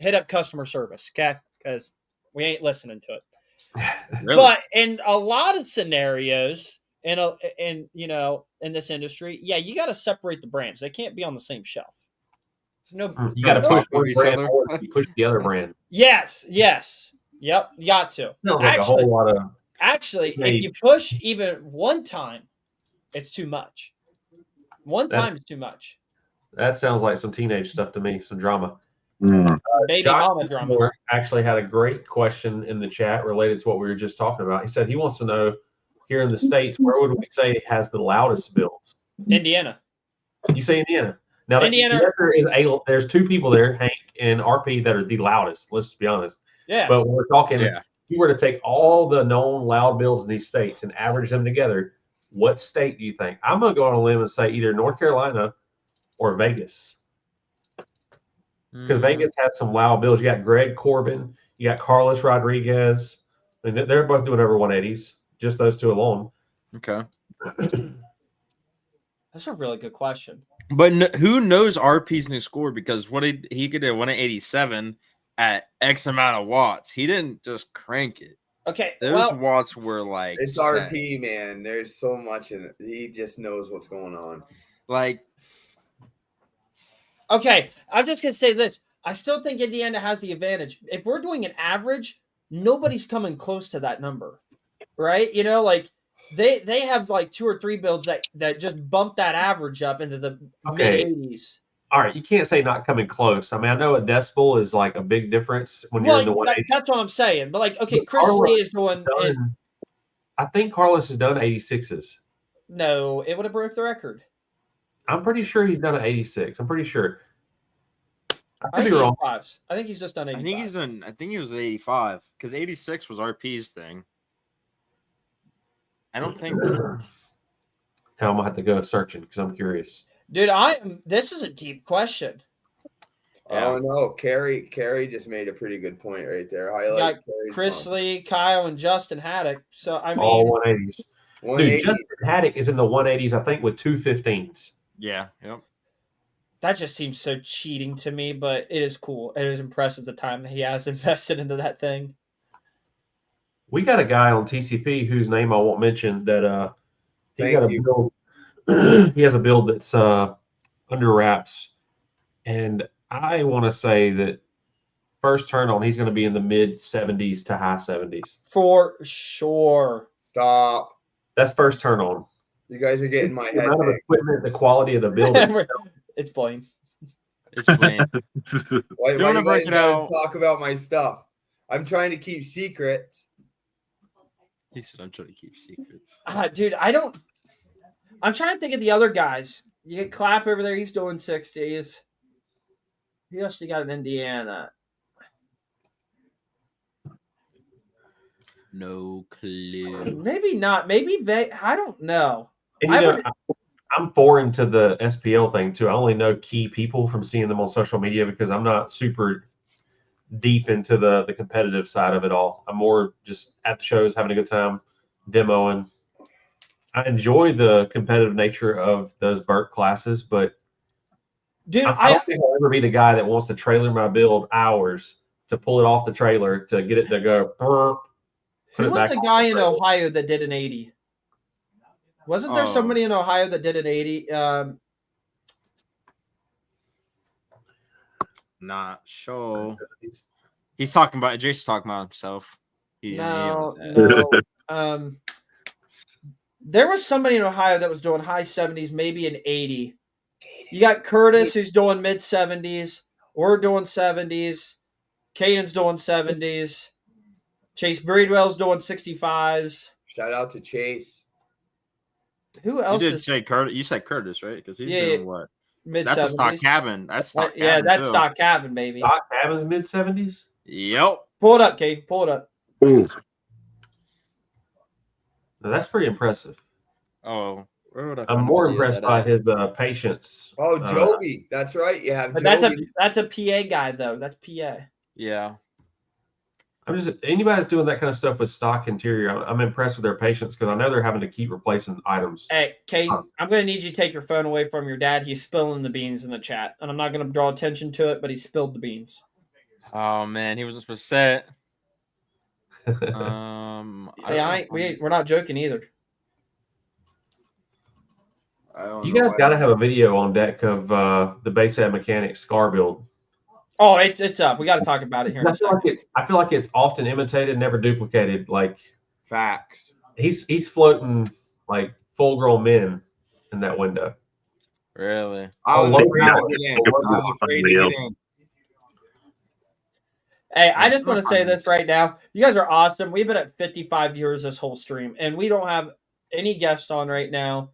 hit up customer service, okay? Because we ain't listening to it. Really? But in a lot of scenarios, in this industry, yeah, you got to separate the brands. They can't be on the same shelf. There's no. You got to push Top of one each brand other. more than you push the other brand. Yes. Yep. You got to. Sounds like a whole lot of. Actually, if you push even one time, it's too much. One time is too much. That sounds like some teenage stuff to me, some drama. Baby Josh mama drama. Moore actually had a great question in the chat related to what we were just talking about. He said he wants to know here in the States, where would we say has the loudest builds? Indiana. You say Indiana. Now, Indiana. There's two people there, Hank and RP, that are the loudest. Let's be honest. Yeah. But when we're talking, Yeah. if you were to take all the known loud builds in these states and average them together, what state do you think? I'm going to go on a limb and say either North Carolina or Vegas. Because Vegas has some loud builds. You got Greg Corbin. You got Carlos Rodriguez. I mean, they're both doing over 180s. Just those two alone. Okay. That's a really good question. But who knows RP's new score? Because what he could do 187 at X amount of watts. He didn't just crank it. Okay. Those watts were like It's set. RP, man. There's so much in it. He just knows what's going on. Like, okay. I'm just gonna say this. I still think Indiana has the advantage. If we're doing an average, nobody's coming close to that number, right? You know, like they have like 2 or 3 builds that just bump that average up into the mid 80s. All right, you can't say not coming close. I mean, I know a decibel is like a big difference when you're in the 180s. That's what I'm saying. But like, okay, But Chris Carlos Lee is going. I think Carlos has done 86s. No, it would have broke the record. I'm pretty sure he's done an 86. I'm pretty sure. I I could think, be wrong. 85s. I think he's just done 85. I think he was at 85 because 86 was RP's thing. I don't think. Now I'm gonna have to go searching because I'm curious. Dude, this is a deep question. Oh no, Carrie just made a pretty good point right there. Highlight Carrie's Chris bump. Lee, Kyle, and Justin Haddock. So I mean, All 180s. 180. Dude, Justin Haddock is in the 180s, I think, with 215s. Yeah. Yep. that just seems so cheating to me. But it is cool. It is impressive the time that he has invested into that thing. We got a guy on TCP whose name I won't mention that he's Thank got a you. build. He has a build that's under wraps, and I want to say that first turn on he's going to be in the mid 70s to high 70s. For sure. Stop. That's first turn on. You guys are getting my The head amount of big. equipment, the quality of the build. itself. It's Blaine. It's plain. Why You you wanna guys break it gotta out? talk about my stuff? I'm trying to keep secrets. He said, "I'm trying to keep secrets." Dude, I'm trying to think of the other guys. You get Clap over there. He's doing 60s. Who else you got in Indiana? No clue. Maybe not. Maybe I don't know. And I you know, would- I'm foreign to the SPL thing too. I only know key people from seeing them on social media because I'm not super deep into the competitive side of it all. I'm more just at the shows, having a good time, demoing. I enjoy the competitive nature of those Burt classes, but Dude, I don't think I'll ever be the guy that wants to trailer my build hours to pull it off the trailer to get it to go. who was the guy in Ohio that did an 80? Wasn't there somebody in Ohio that did an 80? Not sure. He's talking about Jason's talking about himself. No. There was somebody in Ohio that was doing high 70s, maybe an 80. You got Curtis, who's doing mid 70s. We're doing 70s. Caden's doing 70s. Chase Breedwell's doing 65s. Shout out to Chase. Who else? You did say Curtis. You said Curtis, right? Because he's doing what? Mid 70s. That's a stock cabin. That's stock cabin. Yeah, that's too. stock cabin, baby. Stock cabin's mid 70s. Yep. Pull it up, Cade. Pull it up. Ooh. Now, that's pretty impressive. Oh, where would I? I'm more impressed by his patience. Oh, Joby. That's right. You have But Joby. that's a PA guy though. That's PA. Yeah. I'm just anybody that's doing that kind of stuff with stock interior. I'm impressed with their patience because I know they're having to keep replacing items. Hey, Kate, I'm going to need you to take your phone away from your dad. He's spilling the beans in the chat, and I'm not going to draw attention to it, but he spilled the beans. Oh man, he wasn't supposed to say it. We're not joking either. You guys got to have a video on deck of the Basehead Mechanics scar build. Oh, it's up. We got to talk about it here. I feel like it's often imitated, never duplicated. Like facts. He's floating like full grown men in that window. Really? I was afraid to get in. Hey, I just want to say this right now. You guys are awesome. We've been at 55 viewers this whole stream, and we don't have any guests on right now.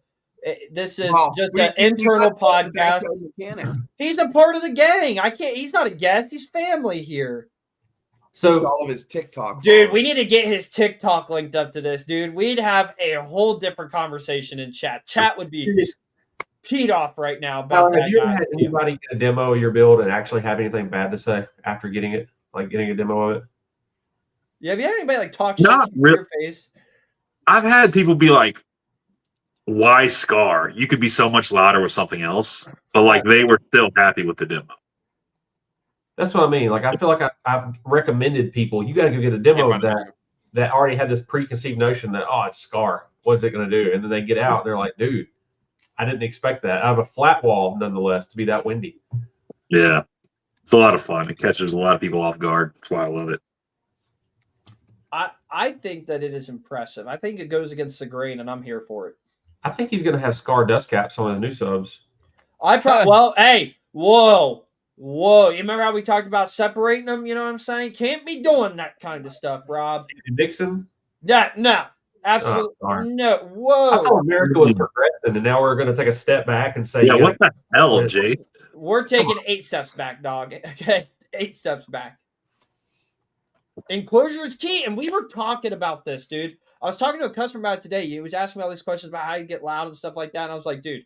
This is just an internal podcast. He's a part of the gang. He's not a guest. He's family here. So all of his TikTok. Dude, we need to get his TikTok linked up to this, dude. We'd have a whole different conversation in chat. Chat would be peed off right now. About have you ever had anybody get a demo of your build and actually have anything bad to say after getting it? Like getting a demo of it? Yeah, have you had anybody like talk shit Not to really. your face? I've had people be like, why Scar? You could be so much louder with something else. But like they were still happy with the demo. That's what I mean. Like I feel like I've recommended people, you got to go get a demo of that already had this preconceived notion that, oh, it's Scar. What's it going to do? And then they get out and they're like, dude, I didn't expect that. I have a flat wall, nonetheless, to be that windy. Yeah. It's a lot of fun. It catches a lot of people off guard. That's why I love it. I think that it is impressive. I think it goes against the grain, and I'm here for it. I think he's going to have Scar dust caps on his new subs. Hey, whoa. You remember how we talked about separating them? You know what I'm saying? Can't be doing that kind of stuff, Rob. Nixon? Yeah, no. Absolutely. No. Whoa. I thought America was progressing, and now we're going to take a step back and say, yeah, what the hell, Jay? We're taking 8 steps back, dog. Okay? 8 steps back. Enclosure is key, and we were talking about this, dude. I was talking to a customer about it today. He was asking me all these questions about how you get loud and stuff like that, and I was like, dude,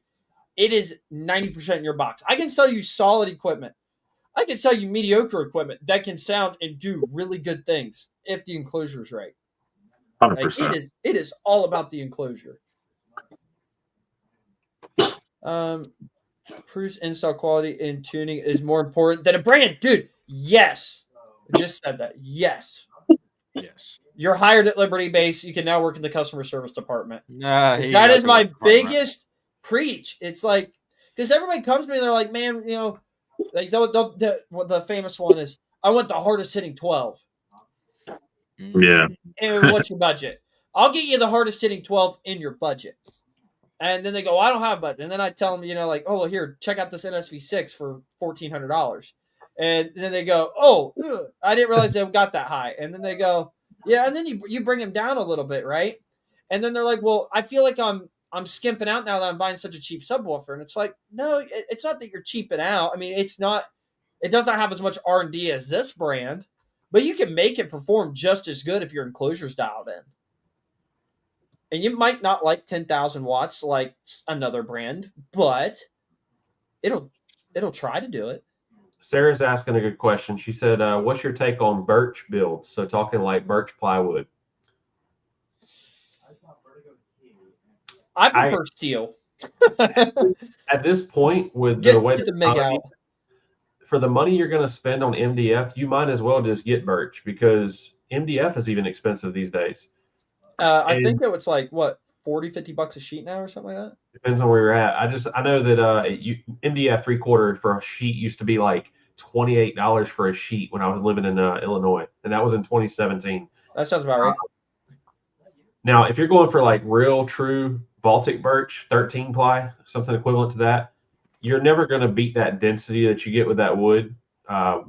it is 90% in your box. I can sell you solid equipment. I can sell you mediocre equipment that can sound and do really good things if the enclosure is right. 100%. Like it is all about the enclosure. Cruise install quality and tuning is more important than a brand, dude. Yes, I just said that. Yes. You're hired at Liberty Base. You can now work in the customer service department. That is my biggest preach. It's like, because everybody comes to me and they're like, man, you know, like the famous one is, I want the hardest hitting 12. Yeah. And what's your budget? I'll get you the hardest hitting 12 in your budget. And then they go, I don't have a budget. And then I tell them, you know, like, oh, well, here, check out this NSV6 for $1,400. And then they go, oh, I didn't realize they got that high. And then they go, yeah. And then you bring them down a little bit, right? And then they're like, well, I feel like I'm skimping out now that I'm buying such a cheap subwoofer. And it's like, no, it's not that you're cheaping out. I mean, it does not have as much R&D as this brand, but you can make it perform just as good if your enclosure's dialed in. and you might not like 10,000 watts like another brand, but it'll try to do it. Sarah's asking a good question. She said, "What's your take on birch builds?" So talking like birch plywood. I prefer steel. At this point, with Get the way the MIG out. for the money you're going to spend on MDF, you might as well just get birch because MDF is even expensive these days. I think it was like what $40-$50 a sheet now or something like that. Depends on where you're at. I know that MDF 3/4 for a sheet used to be like $28 for a sheet when I was living in Illinois, and that was in 2017. That sounds about right. Now, if you're going for like real true Baltic birch, 13 ply, something equivalent to that, you're never going to beat that density that you get with that wood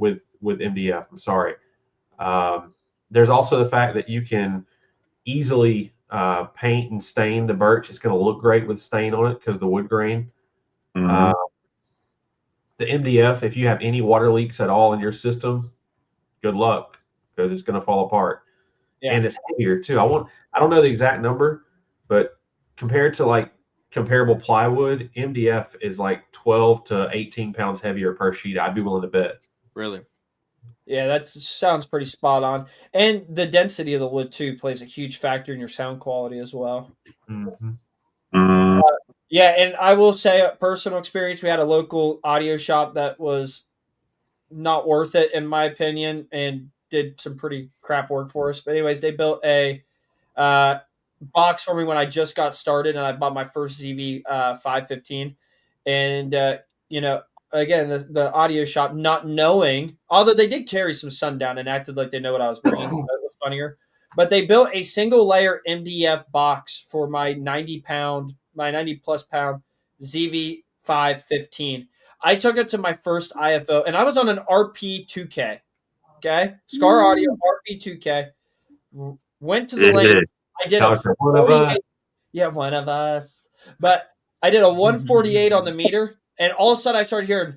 with MDF. I'm sorry. There's also the fact that you can easily paint and stain the birch. It's going to look great with stain on it because of the wood grain. Mhm. The MDF, if you have any water leaks at all in your system, good luck because it's going to fall apart. Yeah. And it's heavier too. I don't know the exact number, but compared to like comparable plywood, MDF is like 12 to 18 pounds heavier per sheet. I'd be willing to bet. Really? Yeah, that sounds pretty spot on. And the density of the wood too plays a huge factor in your sound quality as well. Mm-hmm. Mm. Yeah, and I will say a personal experience. We had a local audio shop that was not worth it in my opinion, and did some pretty crap work for us. But anyways, they built a box for me when I just got started, and I bought my first ZV 515. And again, the audio shop, not knowing, although they did carry some Sundown and acted like they know what I was bringing. That was funnier. But they built a single layer MDF box for my 90 plus pound ZV 515. I took it to my first IFO, and I was on an RP2K. Okay, Scar Audio RP2K. Went to the lane. I did a 48. Yeah, one of us. But I did a 148 on the meter, and all of a sudden I started hearing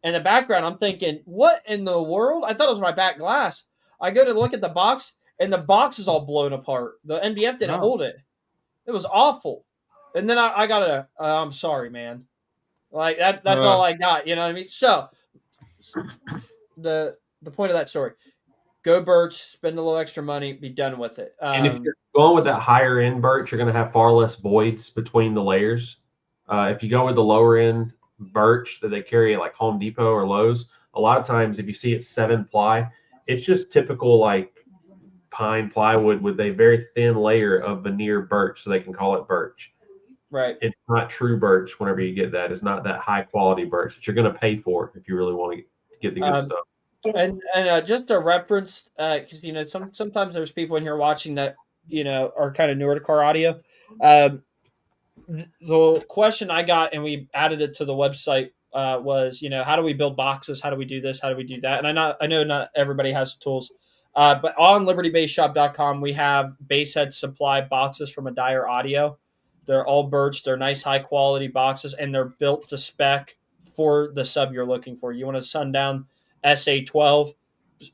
in the background. I'm thinking, what in the world? I thought it was my back glass. I go to look at the box, and the box is all blown apart. The MDF didn't hold it. It was awful. And then I got I'm sorry, man. Like that's all I got. You know what I mean? So the point of that story: go birch, spend a little extra money, be done with it. And if you're going with that higher end birch, you're going to have far less voids between the layers. If you go with the lower end birch that they carry at like Home Depot or Lowe's, a lot of times if you see it's 7 ply, it's just typical like pine plywood with a very thin layer of veneer birch, so they can call it birch. Right. It's not true birch. Whenever you get that, it's not that high quality birch that you're going to pay for if you really want to get the good stuff. And just a reference, because sometimes there's people in here watching that are kind of newer to car audio. The question I got, and we added it to the website, was how do we build boxes? How do we do this? How do we do that? And I know not everybody has the tools, but on LibertyBassShop.com we have basshead supply boxes from Adair Audio. They're all birch. They're nice, high quality boxes, and they're built to spec for the sub you're looking for. You want a Sundown SA12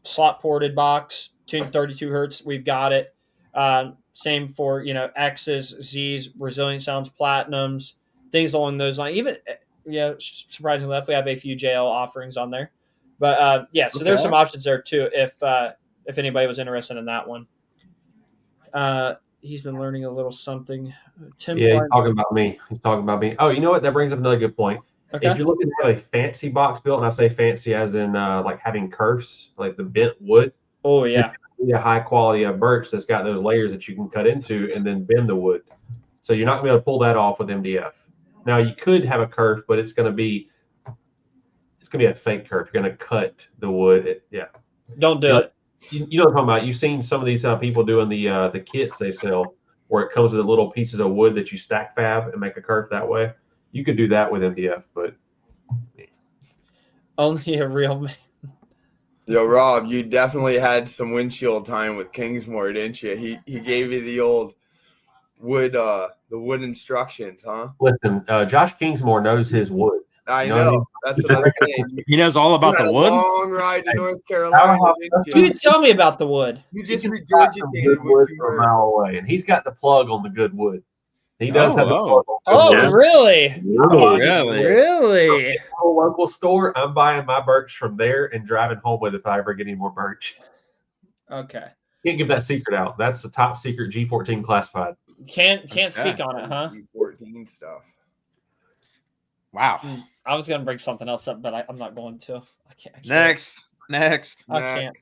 slot ported box, tuned 32 hertz. We've got it. Same for X's, Z's, Resilient Sounds, Platinums, things along those lines. Even surprisingly enough, we have a few JL offerings on there. But so there's some options there too. If anybody was interested in that one. He's been learning a little something. Tim, he's talking about me. Oh, you know what? That brings up another good point. Okay. If you're looking to have a fancy box built, and I say fancy as in like having kerfs, like the bent wood. Oh yeah. A high quality of birch that's got those layers that you can cut into and then bend the wood. So you're not gonna be able to pull that off with MDF. Now you could have a kerf, but it's gonna be a fake kerf. You're gonna cut the wood. Don't do it. You know what I'm talking about. You've seen some of these people doing the kits they sell where it comes with little pieces of wood that you stack fab and make a kerf that way. You could do that with MDF, but only a real man. Yo, Rob, you definitely had some windshield time with Kingsmore, didn't you? He gave you the old wood instructions, huh? Listen, Josh Kingsmore knows his wood. I You know what I know. mean? That's what I'm saying. He knows all about You had the a wood. long ride to North Carolina. didn't You you? tell me about the wood. You He just can spot some good regurgitated wood what you from a heard. mile away, and he's got the plug on the good wood. He does have the Oh, plug on good Oh, wood. Yeah. really? Whoa. Really? Really? A local store, I'm buying my birch from there and driving home with it if I ever get any more birch. Okay. Can't give that secret out. That's the top secret G14 classified. Can't Okay. speak on it, huh? G14 stuff. Wow. I was gonna bring something else up, but I'm not going to. I can't. Next. I can't.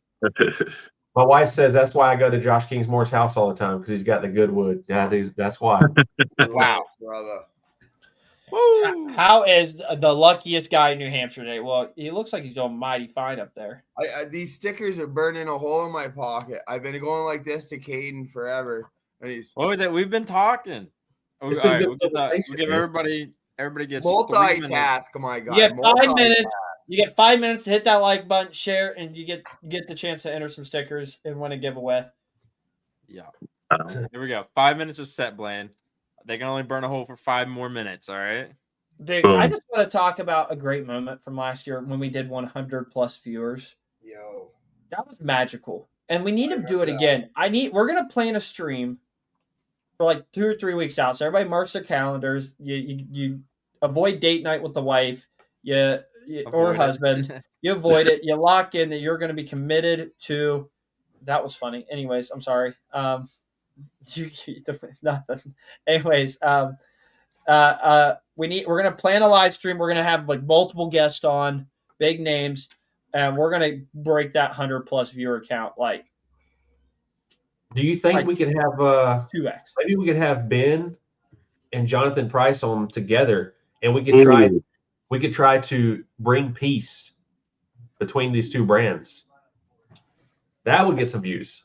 My wife says that's why I go to Josh Kingsmore's house all the time because he's got the good wood. Yeah, that's why. Wow, brother. Woo. How is the luckiest guy in New Hampshire today? Well, he looks like he's doing mighty fine up there. These stickers are burning a hole in my pocket. I've been going like this to Caden forever, and he's We've been talking. All It's been right, good we'll give man. everybody gets 3 minutes. multitask. My God, You get 5 multitask. minutes. You get 5 minutes to hit that like button, share, and you get the chance to enter some stickers and win a giveaway. Yeah. Here we go. 5 minutes of set blend. They can only burn a hole for 5 more minutes. All right. Dude, Boom. I just want to talk about a great moment from last year when we did 100 plus viewers. Yo, That was magical, and we need to I do heard it that. again. We're gonna plan a stream for like 2 or 3 weeks out, so everybody marks their calendars. You avoid date night with the wife, or Avoid it. husband. You avoid it. You lock in that you're going to be committed to. That was funny. Anyways, I'm sorry. Nothing. Anyways, we're gonna plan a live stream. We're gonna have like multiple guests on, big names, and we're gonna break that 100 plus viewer count like Do you think Like- we could have 2x. maybe we could have Ben and Jonathan Price on together, and we could try to bring peace between these two brands. That would get some views.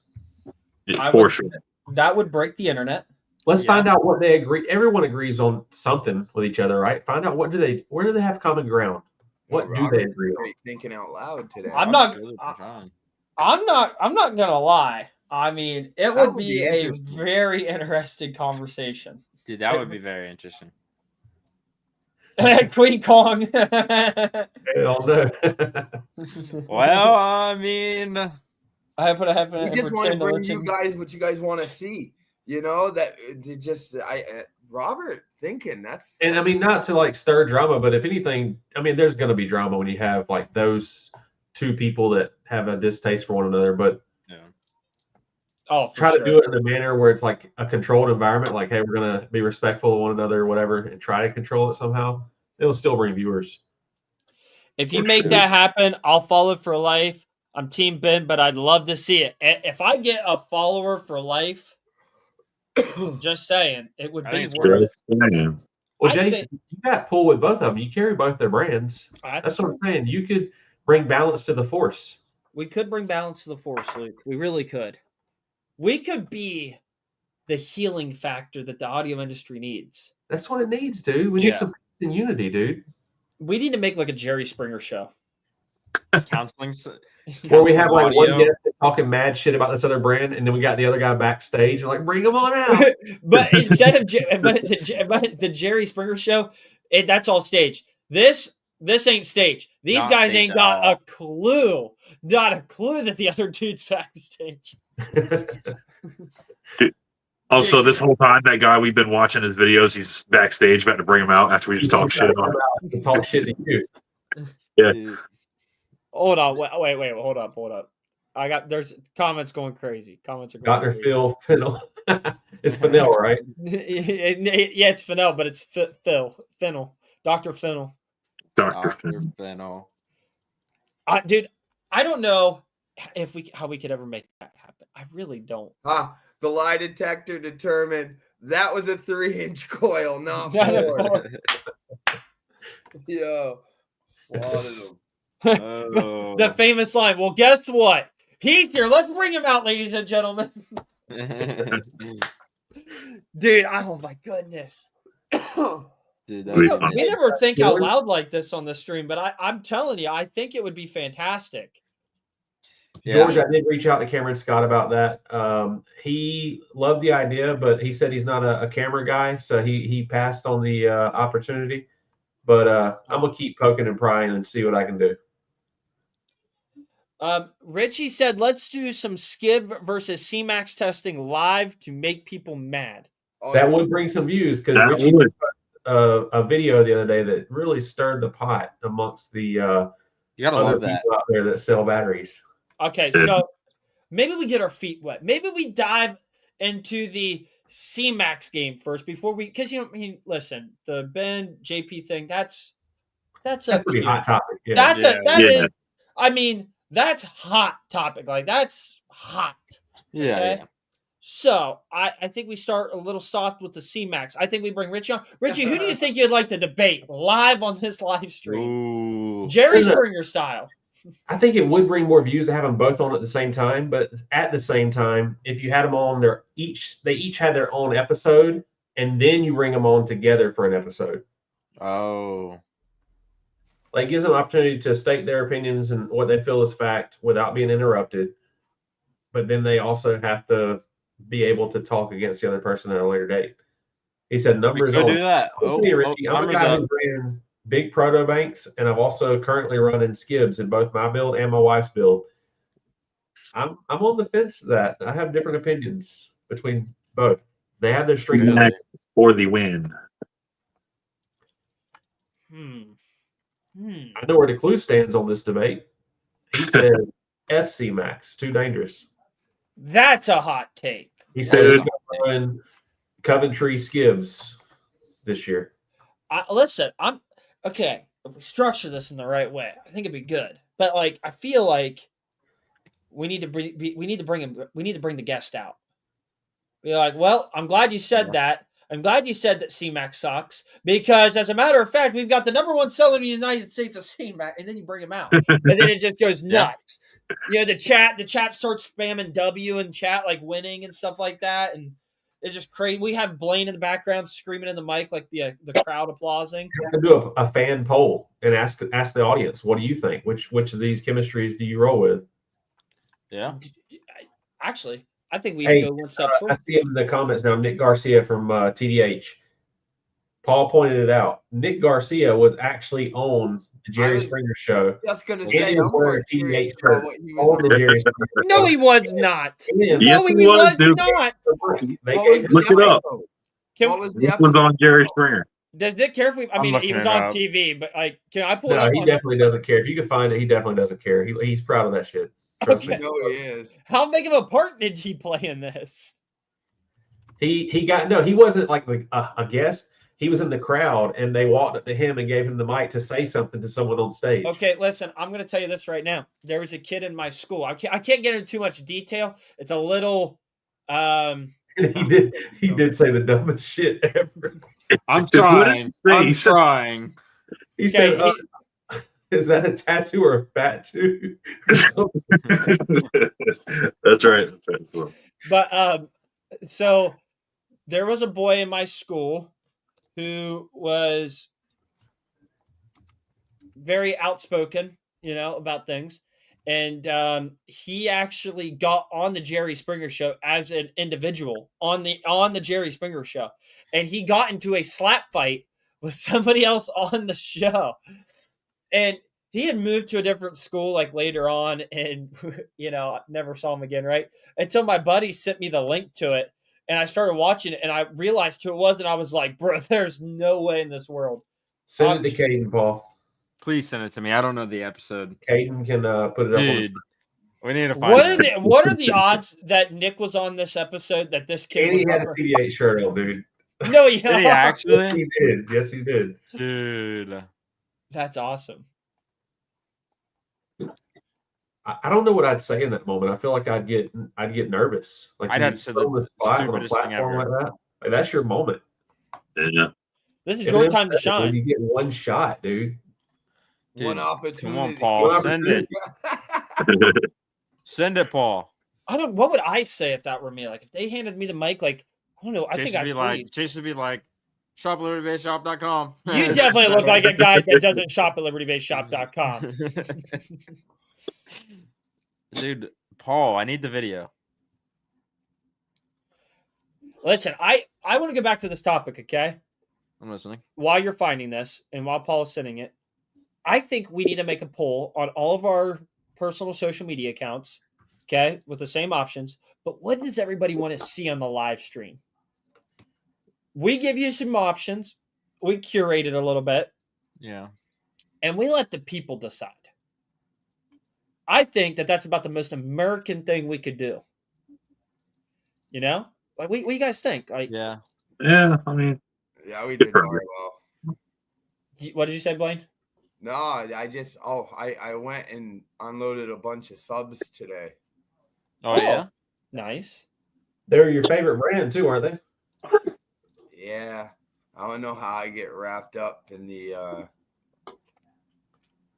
For sure. That would break the internet. Let's Yeah. find out what they agree. Everyone agrees on something with each other, right? Find out where do they have common ground? What do they Robert's agree on? great thinking out loud today. I'm not gonna lie. I mean, it would would be be a interesting. very interesting conversation. Dude, that would be very interesting. Queen Kong. Hell no. Well, I mean, I put a heaven. We and just want to pretend to bring listen. you guys what you guys want to see. You know that Robert thinking that's And I mean, not to like stir drama, but if anything, I mean, there's going to be drama when you have like those two people that have a distaste for one another. But yeah. Oh, for try sure. to do it in a manner where it's like a controlled environment. Like, hey, we're going to be respectful of one another or whatever, and try to control it somehow. It'll still bring viewers. If you For make sure. that happen, I'll follow for life. I'm Team Ben, but I'd love to see it. If I get a follower for life, just saying, it would I be think it's worth it. Yeah. Well, I Jason, you got pull with both of them. You carry both their brands. That's what true. I'm saying. You could bring balance to the force. We could bring balance to the force, Luke. We really could. We could be the healing factor that the audio industry needs. That's what it needs, dude. We Yeah. need some peace and unity, dude. We need to make like a Jerry Springer show. Counseling. Where we have like one audio. guest that's talking mad shit about this other brand, and then we got the other guy backstage and like, bring them on out. But instead of but the Jerry Springer show, that's all stage. This ain't stage. These Not guys stage ain't at got all. a clue. Not a clue that the other dude's backstage. Also, this whole time, that guy we've been watching his videos, he's backstage about to bring him out after we just talk shit on him. To talk shit to you. Dude, Hold on, wait, hold up. There's comments going crazy. Comments are going Dr. crazy. Phil Fennel. It's Fennel, right? Yeah, it's Fennel, but it's Fennel. Dr. Fennel. Dr. Dr. Fennel. Dude, I don't know how we could ever make that happen. I really don't. the lie detector determined that was a 3-inch coil, not Not a 4. Yo, slaughtered him. Oh. The famous line. Well, guess what? He's here. Let's bring him out, ladies and gentlemen. Dude, oh my goodness. Dude, We- that We never think out loud like this on the stream, but I'm telling you, I think it would be fantastic. George, I did reach out to Cameron Scott about that. He loved the idea, but he said he's not a camera guy, so he passed on the opportunity. But I'm gonna keep poking and prying and see what I can do. Richie said, let's do some Skib versus C-Max testing live to make people mad. Oh, That yeah. would bring some views because That Richie would. put a video the other day that really stirred the pot amongst the You gotta other love that. people out there that sell batteries. Okay, so maybe we get our feet wet. Maybe we dive into the C-Max game first before we, because listen, the Ben JP thing, that's That's up pretty here. hot topic. Yeah. That's Yeah. that Yeah. is, I mean, that's hot topic. Like that's hot. Yeah, Okay. yeah. So I think we start a little soft with the C-Max. I think we bring Richie on. Richie, who do you think you'd like to debate live on this live stream? Ooh. Jerry There's a- Springer style. I think it would bring more views to have them both on at the same time. But at the same time, if you had them on, they each had their own episode, and then you bring them on together for an episode. Oh. Like gives them an opportunity to state their opinions and what they feel is fact without being interrupted. But then they also have to be able to talk against the other person at a later date. He said We numbers could on. do that. I'll tell you, Richie, I'm a numbers guy up. who ran big proto banks, and I've also currently running skibs in both my build and my wife's build. I'm on the fence to that. I have different opinions between both. They have their strengths. and Max for the win. I know where the clue stands on this debate. He said FC Max, too dangerous. That's a hot take. He said Dude. he's going to run Coventry skibs this year. Listen, I'm okay. If we structure this in the right way, I think it'd be good. But like, I feel like we need to bring the guest out. Be like, well, I'm glad you said that. I'm glad you said that C-Max sucks because, as a matter of fact, we've got the number one seller in the United States of C-Max, and then you bring him out, and then it just goes nuts. The chat starts spamming W in chat, like winning and stuff like that, and it's just crazy. We have Blaine in the background screaming in the mic, like the crowd applauding. You can do a fan poll and ask the audience, what do you think? Which of these chemistries do you roll with? Yeah. Actually, I think we Hey, go one step I further. see him in the comments now. Nick Garcia from TDH. Paul pointed it out. Nick Garcia was actually on the Jerry was Springer show. Just gonna And say, he was I'm wearing more a curious TDH about shirt what he was on the Jerry Springer No, show. he was not. And Yes, No, he he was, was dude. not. they What gave was him Look the it up. episode? Can, What was the This was episode? on Jerry Springer. does Nick care if we? I I'm mean, he looking was it on up. TV, but like, can I pull it No, up? he on- definitely doesn't care. If you can find it, he definitely doesn't care. He's proud of that shit. Trust Okay. me. No, he is. How big of a part did he play in this? He wasn't like a guest. He was in the crowd, and they walked up to him and gave him the mic to say something to someone on stage. Okay, listen, I'm going to tell you this right now. There was a kid in my school. I can't get into too much detail. It's a little. And he did say the dumbest shit ever. I'm Dude, what trying. did he say? I'm He said- trying. He Okay, said, "Is that a tattoo or a fat too?" That's right. That's right. So, But so there was a boy in my school who was very outspoken, about things. And he actually got on the Jerry Springer show as an individual on the Jerry Springer show. And he got into a slap fight with somebody else on the show. And he had moved to a different school like later on, and never saw him again, right? Until my buddy sent me the link to it, and I started watching it, and I realized who it was, and I was like, bro, there's no way in this world. Send it to Caden, Paul. Please send it to me. I don't know the episode. Caden can put it up on the Dude, we need to find What are the odds that Nick was on this episode, that this kid And he would had a TDH shirt on, dude. No, Did he actually? Yes, he did. Yes, he did. Dude. That's awesome. I don't know what I'd say in that moment. I feel like I'd get nervous. Like I'd you have to say put on the the spot on a stupidest thing platform ever. like that. Like, that's your moment. yeah. This is And your then time to when shine. You get one shot, dude. Dude, One opportunity. come on, Paul. One Send it. Send it, Paul. What would I say if that were me? Like, if they handed me the mic, like, I don't know. I think I'd freeze. Chase would be like, shop at libertybaseshop.com. You definitely look like a guy that doesn't shop at libertybaseshop.com. Dude, Paul, I need the video. Listen, I want to go back to this topic, okay? I'm listening. while you're finding this and while Paul is sending it, I think we need to make a poll on all of our personal social media accounts, okay, with the same options. But what does everybody want to see on the live stream? We give you some options. We curate it a little bit, Yeah. and we let the people decide. I think that that's about the most American thing we could do. You know, like what do you guys think? Like, Yeah. Yeah, I mean, Yeah, we did Different. very well. what did you say, Blaine? No, I went and unloaded a bunch of subs today. Oh, yeah. Nice. They're your favorite brand too, aren't they? Yeah, I don't know how I get wrapped up in the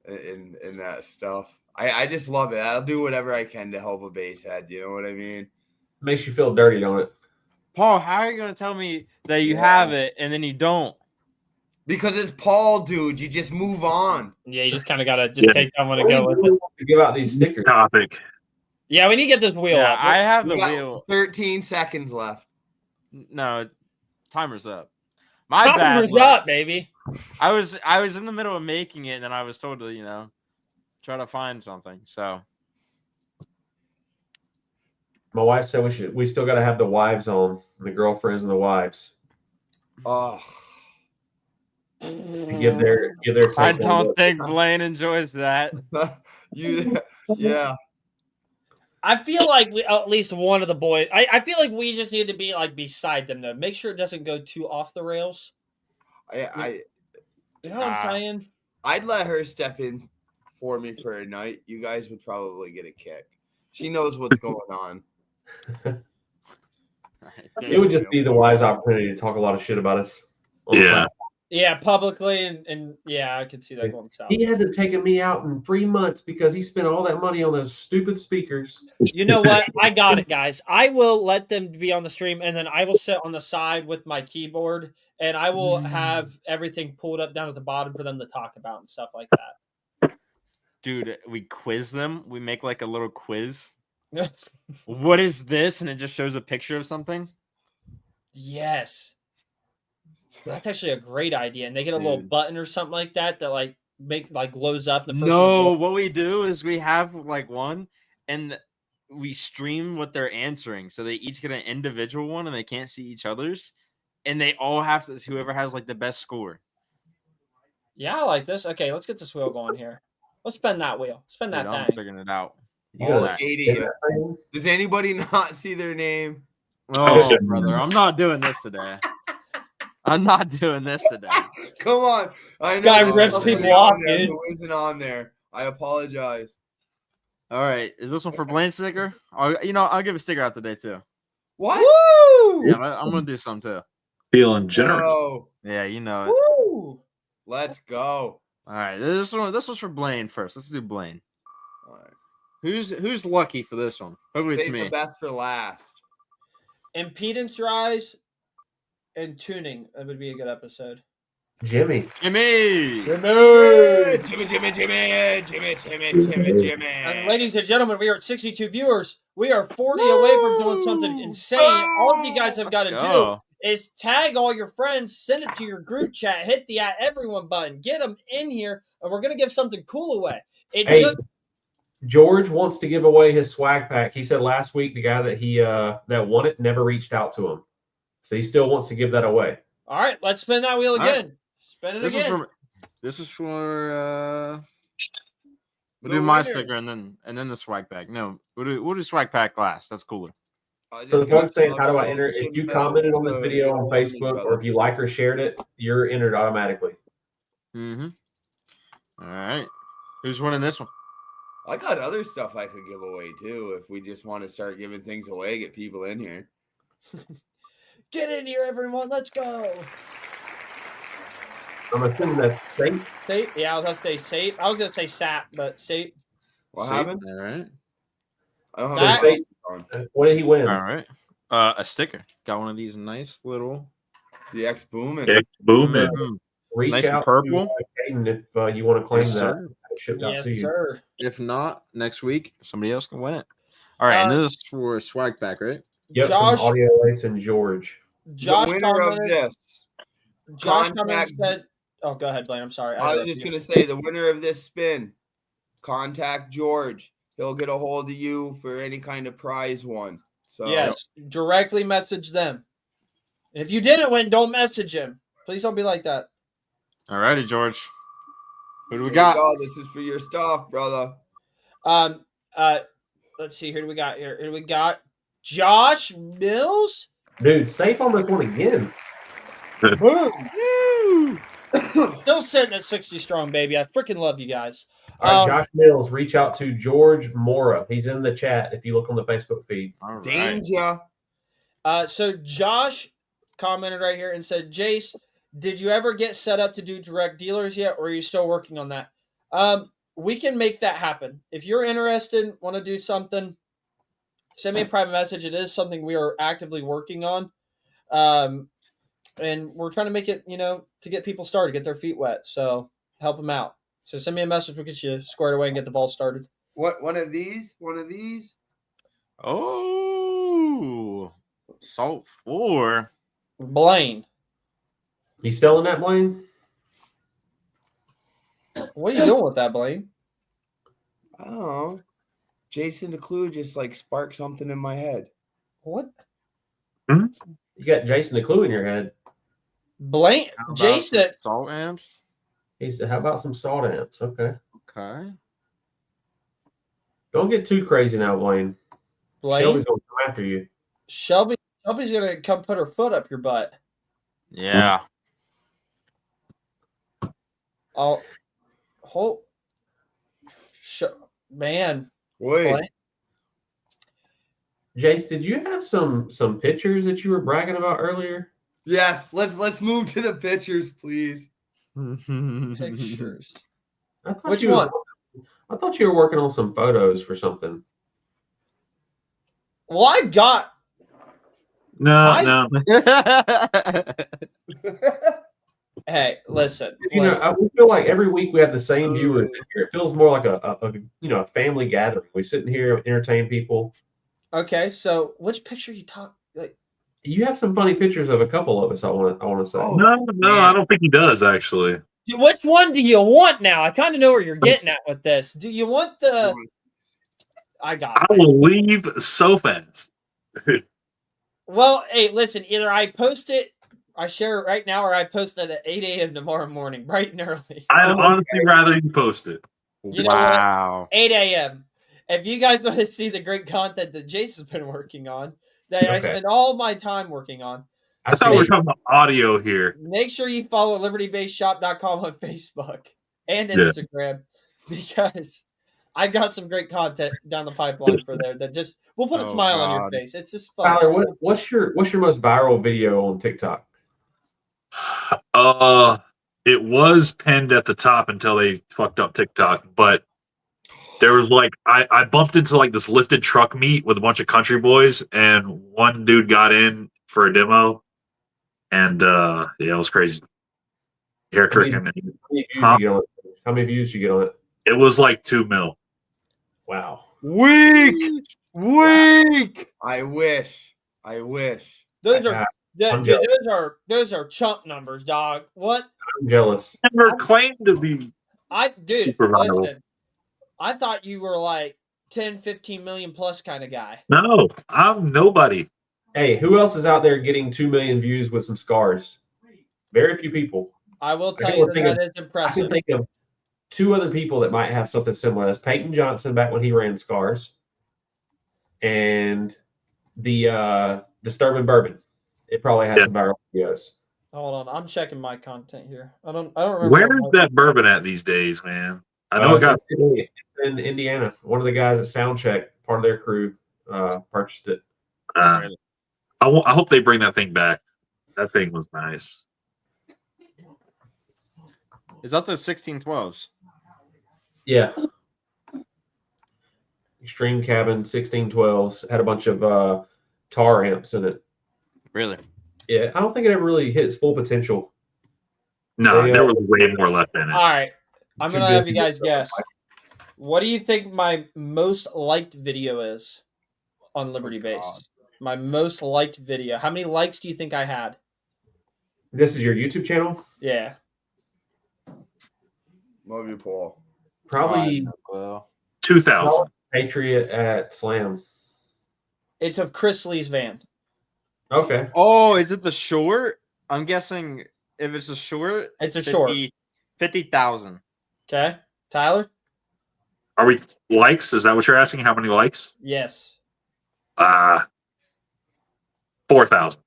in that stuff. I just love it. I'll do whatever I can to help a base head. You know what I mean? Makes you feel dirty, don't it? Paul, how are you going to tell me that you Yeah. have it and then you don't? Because it's Paul, dude. You just move on. Yeah, you just kind of gotta just Yeah. take that one and Why do go you with really it. want to give out these stickers? topic. Yeah, we need to get this wheel Yeah, up. I have the We got wheel. 13 seconds left. No, timer's up. My bad. Timer's look. up, baby. I was in the middle of making it, and then I was told to, try to find something. So My wife said we still got to have the wives on, the girlfriends and the wives, Oh, to give their take I on don't it. think Blaine enjoys that. yeah. I feel like at least one of the boys. I feel like we just need to be like beside them though. Make sure it doesn't go too off the rails. I You know what I'm saying? I'd let her step in for me for a night. You guys would probably get a kick. She knows what's going on. It would just be the wise opportunity to talk a lot of shit about us. on the Yeah. platform. Yeah, publicly and yeah, I could see that going south. He hasn't taken me out in 3 months because he spent all that money on those stupid speakers. You know what? I got it, guys. I will let them be on the stream, and then I will sit on the side with my keyboard, and I will have everything pulled up down at the bottom for them to talk about and stuff like Dude, we quiz them. We make like a little quiz. that. What is this? And it just shows a picture of something. Yes. That's actually a great idea. And they get a little Dude. button or something like that like glows up. The first No, one. what we do is we have like one, and we stream what they're answering. So they each get an individual one, and they can't see each other's, and they all have to. Whoever has like the best score. Yeah, I like this. Okay, let's get this wheel going here. Let's spin that wheel. Spin Dude, that I'm thing. figuring it out. You All guys 80 get of you. that thing? Does anybody not see their name? Oh, said- brother, I'm not doing this today. I'm not doing this today. Come on. I know guy there's rips somebody people off, on there dude. who isn't on there. I apologize. All right, is this one for Blaine sticker? I'll give a sticker out today too. What? Woo! Yeah, I'm gonna do some too. Feeling generous. No. Yeah, you know it. Woo! Let's go. All right, this one's for Blaine first. Let's do Blaine. All right. Who's lucky for this one? Hopefully it's Save the me. best for last. Impedance rise and tuning. That would be a good episode. Jimmy. Jimmy. Jimmy. And ladies and gentlemen, we are at 62 viewers. We are 40 away from doing something insane. All of you guys have got to do Go. is tag all your friends, send it to your group chat, hit the @everyone button, get them in here, and we're gonna give something cool away. It Hey, just George wants to give away his swag pack. He said last week the guy that he that won it never reached out to him, so he still wants to give that away. all right. Let's spin that wheel right. again. Spin it This again. is for we'll The do my winner. sticker and then the swag pack. No, we'll do swag pack last. That's cooler. So the one's saying, how do I enter? If you commented on this video on Facebook or if you like or shared it, you're entered automatically. Mm-hmm. All right. Who's winning this one? I got other stuff I could give away too if we just want to start giving things away, get people in here. Get in here, everyone. Let's go. I'm assuming that's safe. Safe. Yeah, I was gonna say safe. I was gonna say sap, but safe. What Safe. happened? All right. I don't That- have my glasses on. What did he win? All right. A sticker. Got one of these nice little. The X Booming. Heck, booming. Mhm. Reach Nice and out purple. to Caden if you want to claim Yes, that. sir. Shipped out Yes, to you. sir. If not, next week somebody else can win it. All right, and this is for swag pack, right? Yep, Josh- from Audio Ace and George. Josh the winner of commented. this. Josh Contact- commented said, "Oh, go ahead, Blaine. I'm sorry. I was interrupted just you. gonna say the winner of this spin, contact George. He'll get a hold of you for any kind of prize won. So Yes, directly message them. And if you didn't win, don't message him. Please don't be like that. All righty, George. Who do we here got? you go. This is for your stuff, brother. Let's see. Who do we got here? Who do we got? Josh Mills. Dude, safe on this one again. Boom. Still sitting at 60 strong, baby. I freaking love you guys. All right, Josh Mills, reach out to George Mora. He's in the chat if you look on the Facebook feed. All right. Danger. So Josh commented right here and said, Jace, did you ever get set up to do direct dealers yet, or are you still working on that? We can make that happen. If you're interested, want to do something, send me a private message. It is something we are actively working on. And we're trying to make it, to get people started, get their feet wet. So help them out. So send me a message. We'll get you squared away and get the ball started. What? One of these? One of these? Oh, Salt 4. Blaine, You selling that, Blaine? what are you doing with that, Blaine? I don't know. Jason DeClue just like sparked something in my head. What? You got Jason DeClue in your head. Blaine, How about Jason. some Salt amps. He said, how about some salt amps? Okay. Okay. Don't get too crazy now, Blaine. Blaine, Shelby's going to come after you. Shelby's gonna come put her foot up your butt. Yeah. Oh, man. Wait. Blaine? Jace, did you have some pictures that you were bragging about earlier? Yes. Let's move to the pictures, please. Pictures. I thought Which you one? I thought you were working on some photos for something. Well, I got. No. Hey, listen. We feel like every week we have the same viewers in here. It feels more like a family gathering. We sit in here, entertain people. Okay, so which picture you talk? Like, You have some funny pictures of a couple of us. I want to say. Oh. No, I don't think he does actually. which one do you want now? I kind of know where you're getting at with this. Do you want the? I got I it. will leave so fast. Well, hey, listen. Either I post it, I share it right now, or I post it at 8 a.m. tomorrow morning, bright and early. I'd honestly rather you post it. You know what? Wow. 8 a.m. If you guys want to see the great content that Jace has been working on, that I Okay. spend all my time working on, I thought we were talking about audio here. make sure you follow libertybasedshop.com on Facebook and Yeah. Instagram because I've got some great content down the pipeline for there that just will put a Oh, smile on your God. face. It's just fun. Tyler, what's your most viral video on TikTok? It was pinned at the top until they fucked up TikTok, but there was I bumped into this lifted truck meet with a bunch of country boys, and one dude got in for a demo, and it was crazy. Hair trick, and How many views you get on it? it was 2 mil. Wow. Weak. I wish. Those are I'm dude, those are chump numbers, dog. What? I'm jealous. Never claimed to be. Dude, Super viral. listen. I thought you were 10, 15 million plus kind of guy. No, I'm nobody. Hey, who else is out there getting 2 million views with some scars? Very few people. I will tell Okay, you we're that is I can impressive. think of 2 other people that might have something similar. That's Peyton Johnson back when he ran Scars, and the Disturbing Bourbon. It probably has some viral videos. Hold on, I'm checking my content here. I don't remember. Where is that bourbon at these days, man? I know it got. It's in Indiana. One of the guys at Soundcheck, part of their crew, purchased it. I hope they bring that thing back. That thing was nice. Is that the 1612s? Yeah. Extreme Cabin 1612s had a bunch of tar amps in it. Really? Yeah, I don't think it ever really hit its full potential. No, They, there was way more left in it. All right, I'm Too gonna have busy you guys with guess. What do you think my most liked video is on Liberty Base? God. My most liked video. How many likes do you think I had? This is your YouTube channel? Yeah. Love you, Paul. Probably Well, 2,000. Patriot at Slam. It's of Chris Lee's van. Okay. oh, is it the short? I'm guessing if it's a short, It's a short. 50,000. Okay. Tyler? Are we likes? Is that what you're asking? How many likes? Yes. 4,000.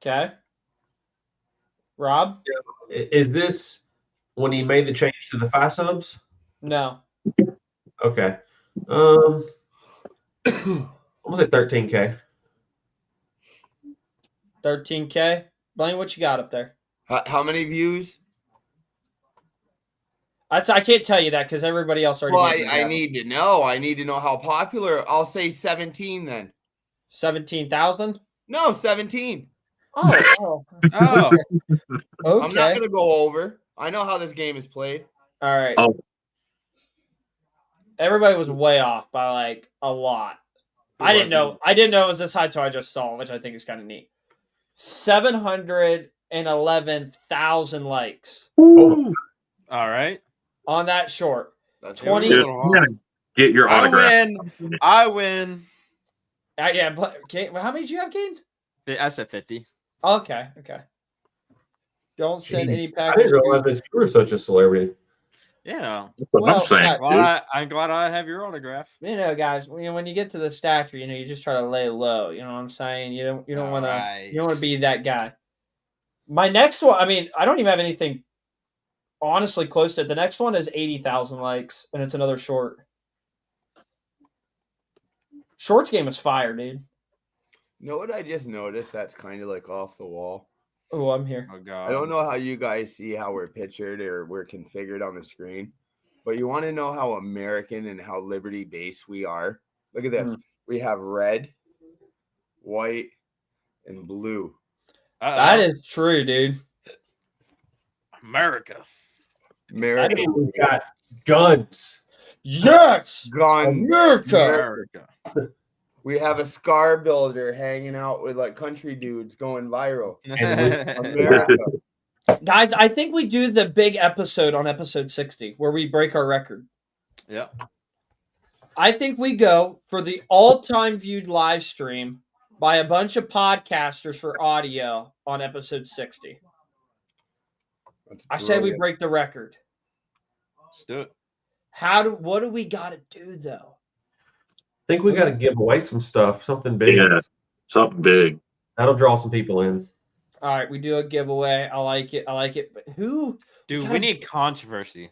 Okay. Rob? Is this when he made the change to the 5 subs? No. Okay. I'm gonna say 13K. 13K. Blaine, what you got up there? How many views? I can't tell you that because everybody else already. Well, made I that. need to know. I need to know how popular. I'll say 17 then. 17,000. No, 17. Oh. Oh, Okay. I'm not gonna go over. I know how this game is played. All right. Oh. Everybody was way off by like a lot. I didn't know it was this high, so I just saw it, which I think is kind of neat. 711,000 likes all right. on that short. That's 20 Dude, I'm gonna get your autograph. I win. Yeah, but okay, how many did you have, Kane? I said 50. Okay. Don't send any Jeez, I packages. didn't realize that you were such a celebrity. Yeah. That's what Well, I'm saying. yeah, dude. I'm glad I have your autograph. Guys, when you get to the stature, you just try to lay low. You know what I'm saying? You don't want to. Alright. You don't want to be that guy. My next one, I don't even have anything honestly close to it. The next one is 80,000 likes, and it's another short. Shorts game is fire, dude. You know what I just noticed that's kind of like off the wall? Oh, I'm here. Oh god. I don't know how you guys see how we're pictured or we're configured on the screen, but you want to know how American and how Liberty based we are? Look at this. We have red, white, and blue. That is true, dude. America. America. We've got guns. Yes, Gun. America. America. We have a scar builder hanging out with like country dudes going viral. America. Guys, I think we do the big episode on episode 60 where we break our record. Yeah. I think we go for the all-time viewed live stream by a bunch of podcasters for audio on episode 60. That's I say we brilliant. break the record. Let's do it. What do we got to do though? I think we got to give away some stuff, something big. Yeah, something big. That'll draw some people in. All right, we do a giveaway. I like it. But who? Dude, Kind we of- need controversy.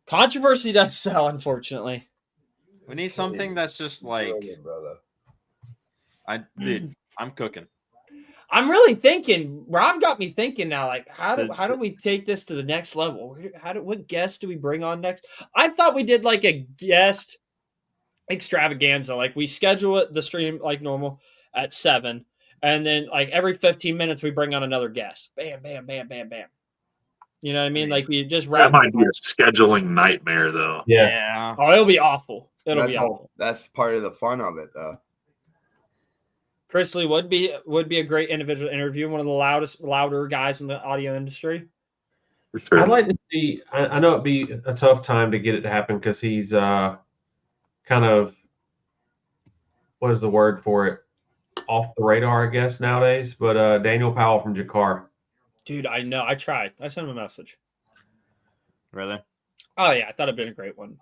Controversy does sell, unfortunately. We need something that's just like Brilliant, brother. dude, I'm cooking. I'm really thinking. Rob got me thinking now. Like, how do we take this to the next level? What guest do we bring on next? I thought we did like a guest extravaganza. Like we schedule the stream like normal at 7, and then like every 15 minutes we bring on another guest. Bam, bam, bam, bam, bam. You know what I mean? Like we just That might be a scheduling nightmare, though. Yeah. Oh, it'll be awful. It'll be awful. That's part of the fun of it, though. Chris Lee would be a great individual interview. One of the louder guys in the audio industry. For sure. I'd like to see. I know it'd be a tough time to get it to happen because he's kind of, what is the word for it? Off the radar, I guess, nowadays. But Daniel Powell from Jakar. Dude, I know. I tried. I sent him a message. Really? Oh yeah, I thought it'd been a great one.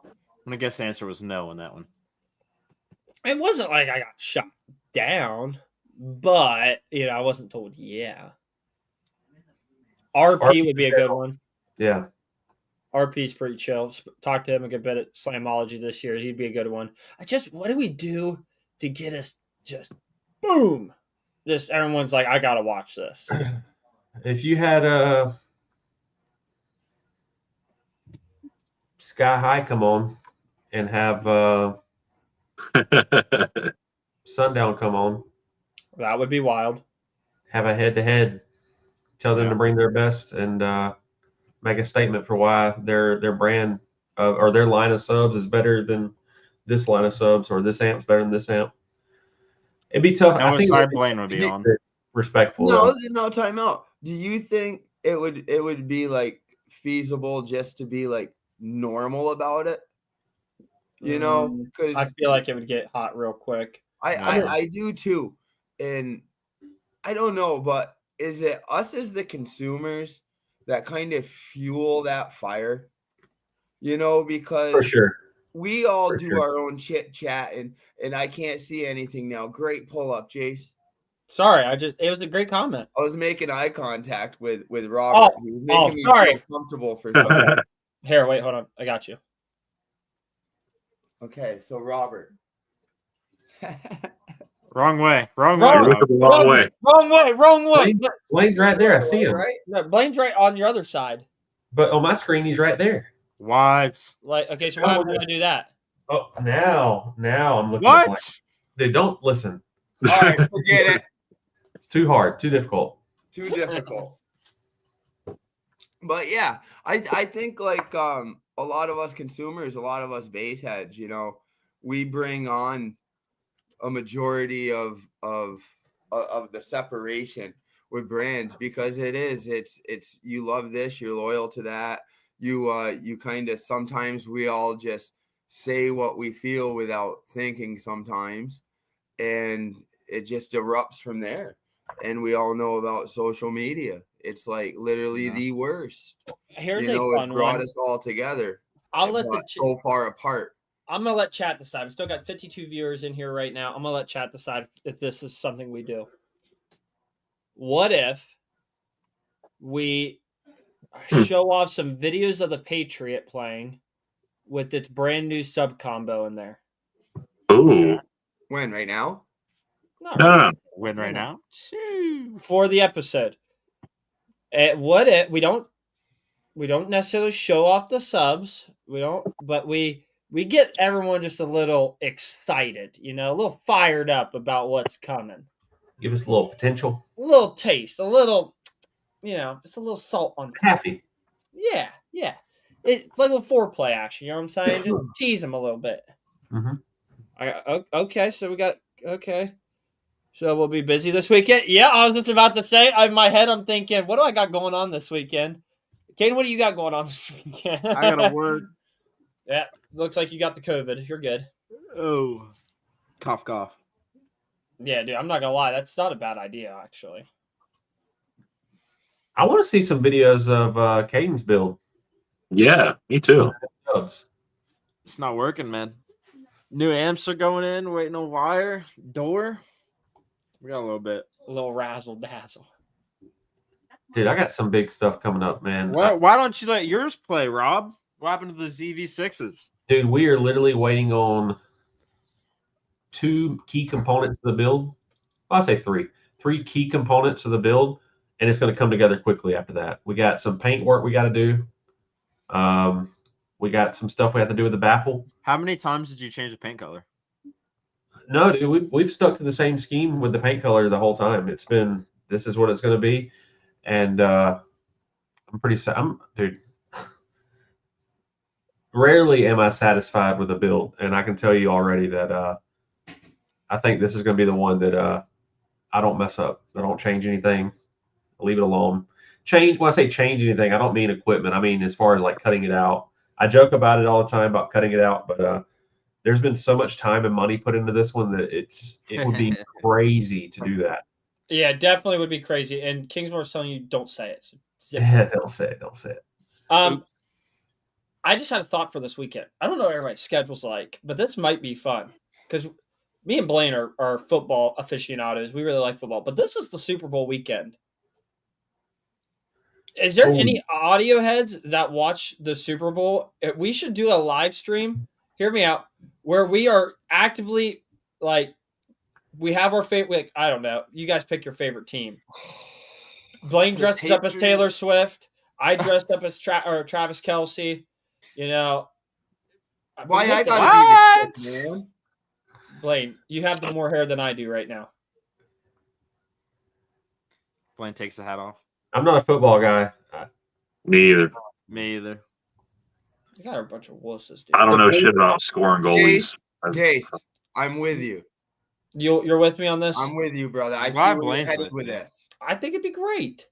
I'm gonna guess the answer was no on that one. It wasn't like I got shot down, but I wasn't told. Yeah, RP would be a good one. Yeah. RP's pretty chill. Talked to him a good bit at Slamology this year. He'd be a good one. What do we do to get us just boom? Just everyone's like, I gotta watch this. If you had Sky High come on and have Sundown come on, That would be wild. have a head-to-head, tell them Yeah. to bring their best and make a statement for why their brand or their line of subs is better than this line of subs, or this amp's better than this amp. It'd be tough. That I was think side Blaine would be on. respectful. No, time out. Do you think it would be like feasible just to be like normal about it? You know, I because feel like it would get hot real quick. I do too, and I don't know, but is it us as the consumers that kind of fuel that fire? You know, because For sure. we all For do sure. our own chit chat, and I can't see anything now. Great pull up, Jace. Sorry, it was a great comment. I was making eye contact with Robert. He was making me sorry. feel comfortable for some. Here, wait, hold on. I got you. Okay, so Robert. Wrong way. Wrong Wrong. way. You're looking the wrong way. Wrong way. Blaine's right there. I see him. Right? No, Blaine's right on your other side. But on my screen, he's right there. Wives. Like, okay, so why would I do that? Oh, now I'm looking at Blaine. What? Dude, don't listen. All right, forget it. It's too hard, too difficult. Too difficult. But yeah, I think like a lot of us consumers, a lot of us base heads, you know, we bring on a majority of the separation with brands because it's you love this, you're loyal to that. You kind of sometimes we all just say what we feel without thinking sometimes, and it just erupts from there. And we all know about social media. It's like literally the worst. Here's you know, a it's fun brought one. us all together. I'll let but so far apart. I'm gonna let chat decide. We've still got 52 viewers in here right now. I'm gonna let chat decide if this is something we do. What if we show off some videos of the Patriot playing with its brand new sub combo in there? Ooh. When? Right now? No. Win right now. For the episode. What if we don't necessarily show off the subs. But we get everyone just a little excited, you know, a little fired up about what's coming. Give us a little potential. A little taste, a little, you know, just a little salt on top. Happy. Yeah. It's like a little foreplay action, you know what I'm saying? Just tease them a little bit. Mm-hmm. Okay, so we got, okay. So we'll be busy this weekend? Yeah, I was just about to say, in my head, I'm thinking, what do I got going on this weekend? Kane, what do you got going on this weekend? I gotta work. Yeah, looks like you got the COVID. You're good. Oh. Cough. Yeah, dude, I'm not going to lie. That's not a bad idea, actually. I want to see some videos of Caden's build. Yeah, me too. It's not working, man. New amps are going in, waiting on wire, door. We got a little bit. A little razzle dazzle. Dude, I got some big stuff coming up, man. Why don't you let yours play, Rob? What happened to the ZV6s? Dude, we are literally waiting on 2 key components of the build. Well, I'll say 3. 3 key components of the build, and it's going to come together quickly after that. We got some paint work we got to do. We got some stuff we have to do with the baffle. How many times did you change the paint color? No, dude, we've stuck to the same scheme with the paint color the whole time. It's been, this is what it's going to be. And I'm pretty, dude, rarely am I satisfied with a build. And I can tell you already that I think this is going to be the one that I don't mess up. I don't change anything. I leave it alone. When I say change anything, I don't mean equipment. I mean as far as like cutting it out. I joke about it all the time about cutting it out, but there's been so much time and money put into this one that it would be crazy to do that. Yeah, definitely would be crazy. And Kingsmore's telling you, don't say it. So Don't say it. I just had a thought for this weekend. I don't know what everybody's schedule's like, but this might be fun because me and Blaine are football aficionados. We really like football, but this is the Super Bowl weekend. Is there any audio heads that watch the Super Bowl? We should do a live stream. Hear me out. Where we are actively like, we have our favorite. I don't know. You guys pick your favorite team. Blaine dresses up as Taylor Swift. I dressed up as Travis Kelce. You know. Why I gotta be the kid, man? Blaine, you have the more hair than I do right now. Blaine takes the hat off. I'm not a football guy. Me either. Me either. You got a bunch of wusses, dude. I don't know shit about scoring goalies. Jace, I'm with you. You're with me on this? I'm with you, brother. I see Why where you're Blaine's headed with with you? this. I think it'd be great.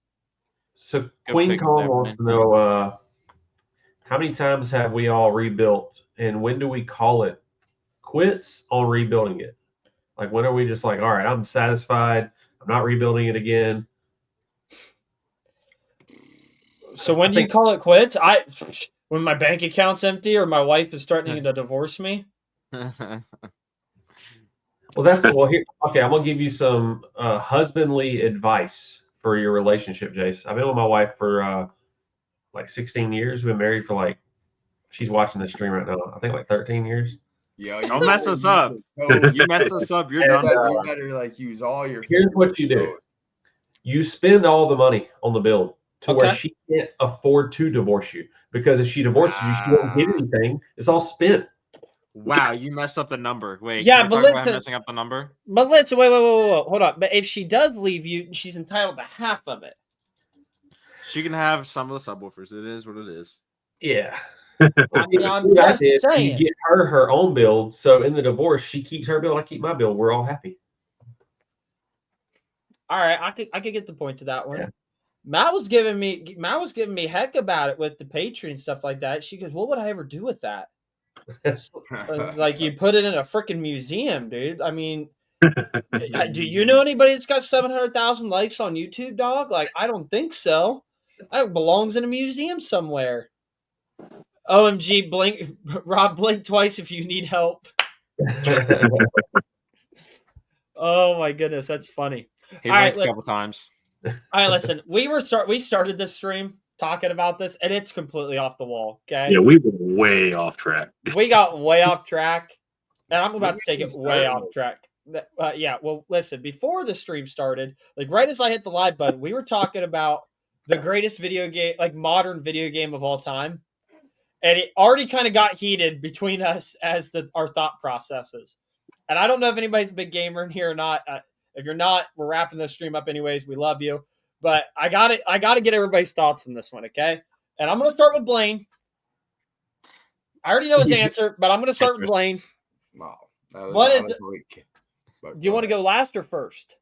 So Go Queen pick Kong that wants to one. know how many times have we all rebuilt, and when do we call it quits on rebuilding it? Like, when are we just like, all right, I'm satisfied, I'm not rebuilding it again? So when I do you think- call it quits? When my bank account's empty or my wife is threatening to divorce me. Well, here. Okay, I'm gonna give you some husbandly advice for your relationship, Jace. I've been with my wife for like 16 years. We've been married for like, she's watching the stream right now, I think like 13 years. Yo, Don't mess us up. You You mess us up, you're And, done. you better like use all your. Here's what you do: you spend all the money on the build to where Okay. she can't afford to divorce you, because if she divorces you, she won't get anything. It's all spent. Wow, you messed up the number. Wait, Yeah, can we but talk about him listen- messing up the number? But listen, wait, hold on. But if she does leave you, she's entitled to half of it. She can have some of the subwoofers. It is what it is. Yeah. I mean, I'm What I just did, saying. you get her own build. So in the divorce, she keeps her build, I keep my build. We're all happy. All right, I could get the point to that one. Yeah. Matt was giving me heck about it with the Patreon and stuff like that. She goes, "What would I ever do with that?" Like, you put it in a freaking museum, dude. I mean, do you know anybody that's got 700,000 likes on YouTube, dog? Like, I don't think so. It belongs in a museum somewhere. OMG, blink, Rob, blink twice if you need help. Oh my goodness, that's funny. He All right, blinked a couple times. All right, listen, we started this stream talking about this, and it's completely off the wall. Okay, Yeah, we were way off track. we got way off track, and I'm about to take it Really way started. off track. Yeah, well, listen, before the stream started, like right as I hit the live button, we were talking about the greatest video game, like modern video game of all time, and it already kind of got heated between us as our thought processes. And I don't know if anybody's a big gamer in here or not. If you're not, we're wrapping this stream up anyways. We love you, but I got to get everybody's thoughts on this one, okay? And I'm gonna start with Blaine. I already know his answer, but I'm gonna start with Blaine. Wow. What is Do Do you want to go last or first?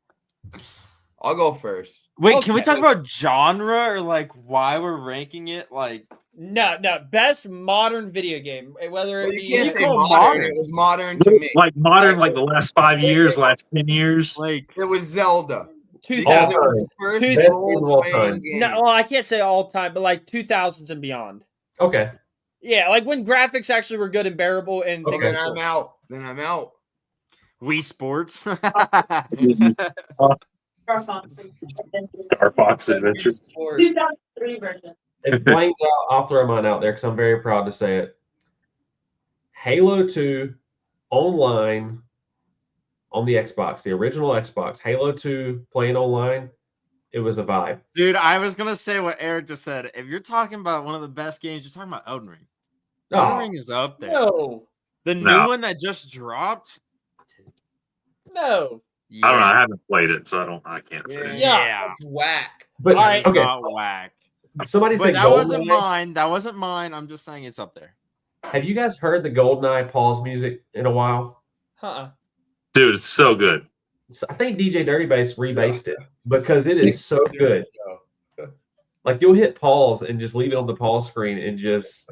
I'll go first. Wait, can we Okay. talk about genre or like why we're ranking it? Like, No, best modern video game, whether it Well, be you can't say call modern. modern. It was modern to me. Like modern, like the last 5 years, last 10 years. like It was Zelda. 2000. Because it was the first Two- Best game of all role-playing time. game. No, well, I can't say all time, but like 2000s and beyond. Okay. Yeah, like when graphics actually were good and bearable, and Okay. Then I'm out. Wii Sports. Star Fox. Star Fox Adventure. 2003 version. If Blaine's out, I'll throw mine out there because I'm very proud to say it. Halo 2 online on the Xbox, the original Xbox. Halo 2 playing online, it was a vibe. Dude, I was gonna say what Eric just said. If you're talking about one of the best games, you're talking about Elden Ring. Elden Oh, Ring is up there. no, The new No. one that just dropped. no. I don't know. I haven't played it, so I can't say. Yeah. It's whack. but All right. It's okay. not whack. Somebody But said that wasn't GoldenEye. mine. That wasn't mine. I'm just saying it's up there. Have you guys heard the GoldenEye pause music in a while? Uh-uh. Dude, it's so good. I think DJ Dirty Bass rebased it because it is so good. Like, you'll hit pause and just leave it on the pause screen and just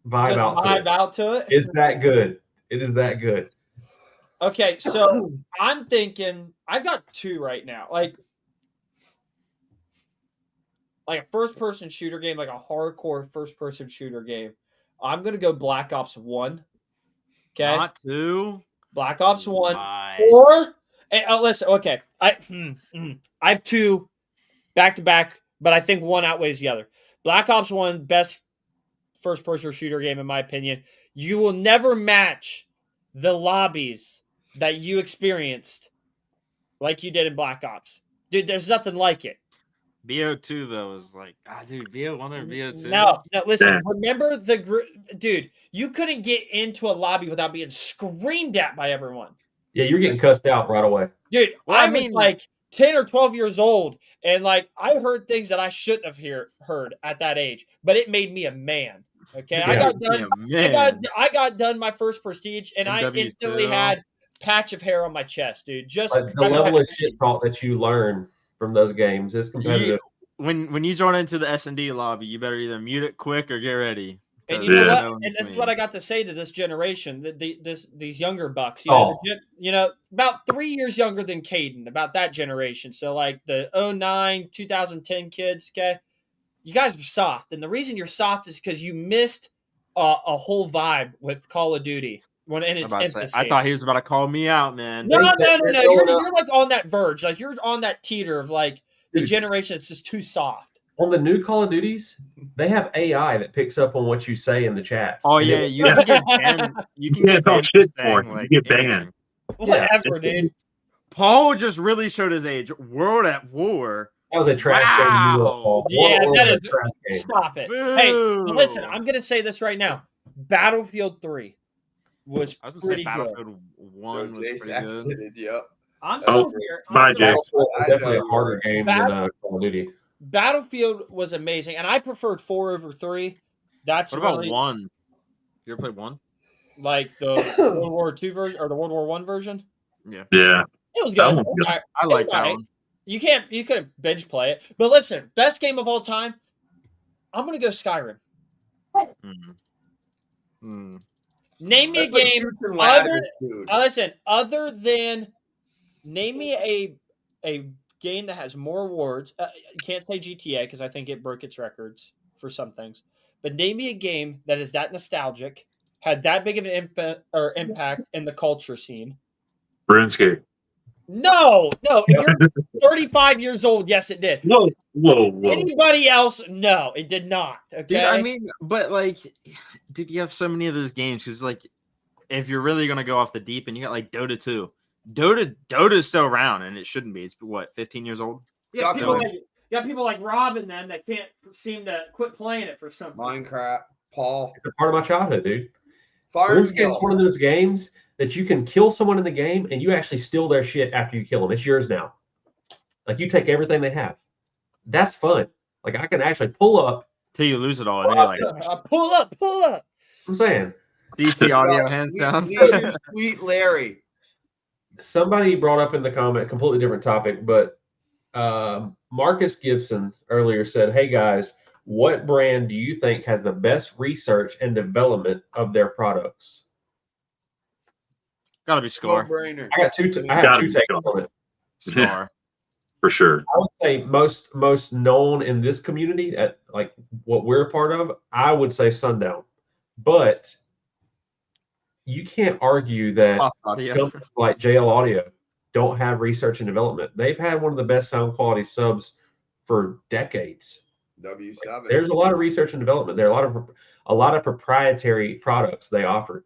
vibe Just out to vibe it. out to it. It's that good. It is that good. Okay, so I'm thinking I've got two right now. Like a first-person shooter game, like a hardcore first-person shooter game. I'm gonna go Black Ops 1. Okay, Not two. Black Ops 1. Why? Or listen, okay. I have two back to back, but I think one outweighs the other. Black Ops 1, best first person shooter game in my opinion. You will never match the lobbies that you experienced like you did in Black Ops. Dude, there's nothing like it. BO2 though is like, dude, BO1 or BO2? No, listen. Yeah. Remember dude? You couldn't get into a lobby without being screamed at by everyone. Yeah, you're getting cussed out right away. Dude, Well, I I mean- was like 10 or 12 years old, and like I heard things that I shouldn't have heard at that age, but it made me a man. Okay, I Yeah. got done. Yeah, man. I got done my first prestige, and I MW2. instantly had patch of hair on my chest, dude. Just But the level of shit talk that you learn from those games is competitive. When you join into the S&D lobby, you better either mute it quick or get ready. And you know Yeah. what? And that's what I got to say to this generation, these younger bucks. Oh. About 3 years younger than Caden, about that generation. So like the 09, 2010 kids. Okay, you guys are soft, and the reason you're soft is because you missed a whole vibe with Call of Duty when in its infancy. I thought he was about to call me out, man. No. You're like on that verge, like you're on that teeter of like the generation that's just too soft. On the new Call of Duties, they have AI that picks up on what you say in the chats. Oh yeah, you can get banned. You can get talk banned shit for for saying, it. like, You get anything. banned. Whatever, dude. Paul just really showed his age. World at War. That was a trash game. Wow. Yeah, that was is a trash game. Stop it. Hey, Boo. listen, I'm gonna say this right now. Battlefield 3 was I was gonna say pretty good. Battlefield 1 was Jace pretty good. exited, yep. I'm Oh, still here. bye, I'm still- Jay. Battlefield was definitely a harder game than Call of Duty. Battlefield was amazing, and I preferred 4 over 3. That's What about really 1? You ever played 1? like the World War II version or the World War I version. Yeah. Yeah. It was That good. one was good. I like that Alright. one. You couldn't bench play it. But listen, best game of all time. I'm gonna go Skyrim. Name me That's a like game Chutes and Ladders, other. dude. Listen, other than name me a game that has more awards. You can't say GTA because I think it broke its records for some things. But name me a game that is that nostalgic, had that big of an impact in the culture scene. RuneScape. No. If you're 35 years old, yes, it did. Whoa. Anybody else? No, it did not. Okay. Dude, I mean, but like, dude, you have so many of those games because, like, if you're really gonna go off the deep end, you got like Dota 2. Dota's still around, and it shouldn't be. It's what, 15 years old? you got Got people like Rob and them that can't seem to quit playing it for something. Minecraft, Paul, It's a part of my childhood, dude. Fire RuneScape is one of those games that you can kill someone in the game and you actually steal their shit after you kill them. It's yours now. Like you take everything they have. That's fun. Like I can actually pull up. Till you lose it all, and you're like, Pull up. I'm saying DC audio, hands down. Leisure Sweet Larry. somebody brought up in the comment, completely different topic, but Marcus Gibson earlier said, "Hey guys, what brand do you think has the best research and development of their products?" Gotta be Score. No-brainer. I got I have Gotta two be takes Score. on it. Score. For sure. I would say most known in this community at like what we're a part of, I would say Sundown. But you can't argue that Lost audio. companies like JL Audio don't have research and development. They've had one of the best sound quality subs for decades. W7. There's a lot of research and development. There are a lot of proprietary products they offer.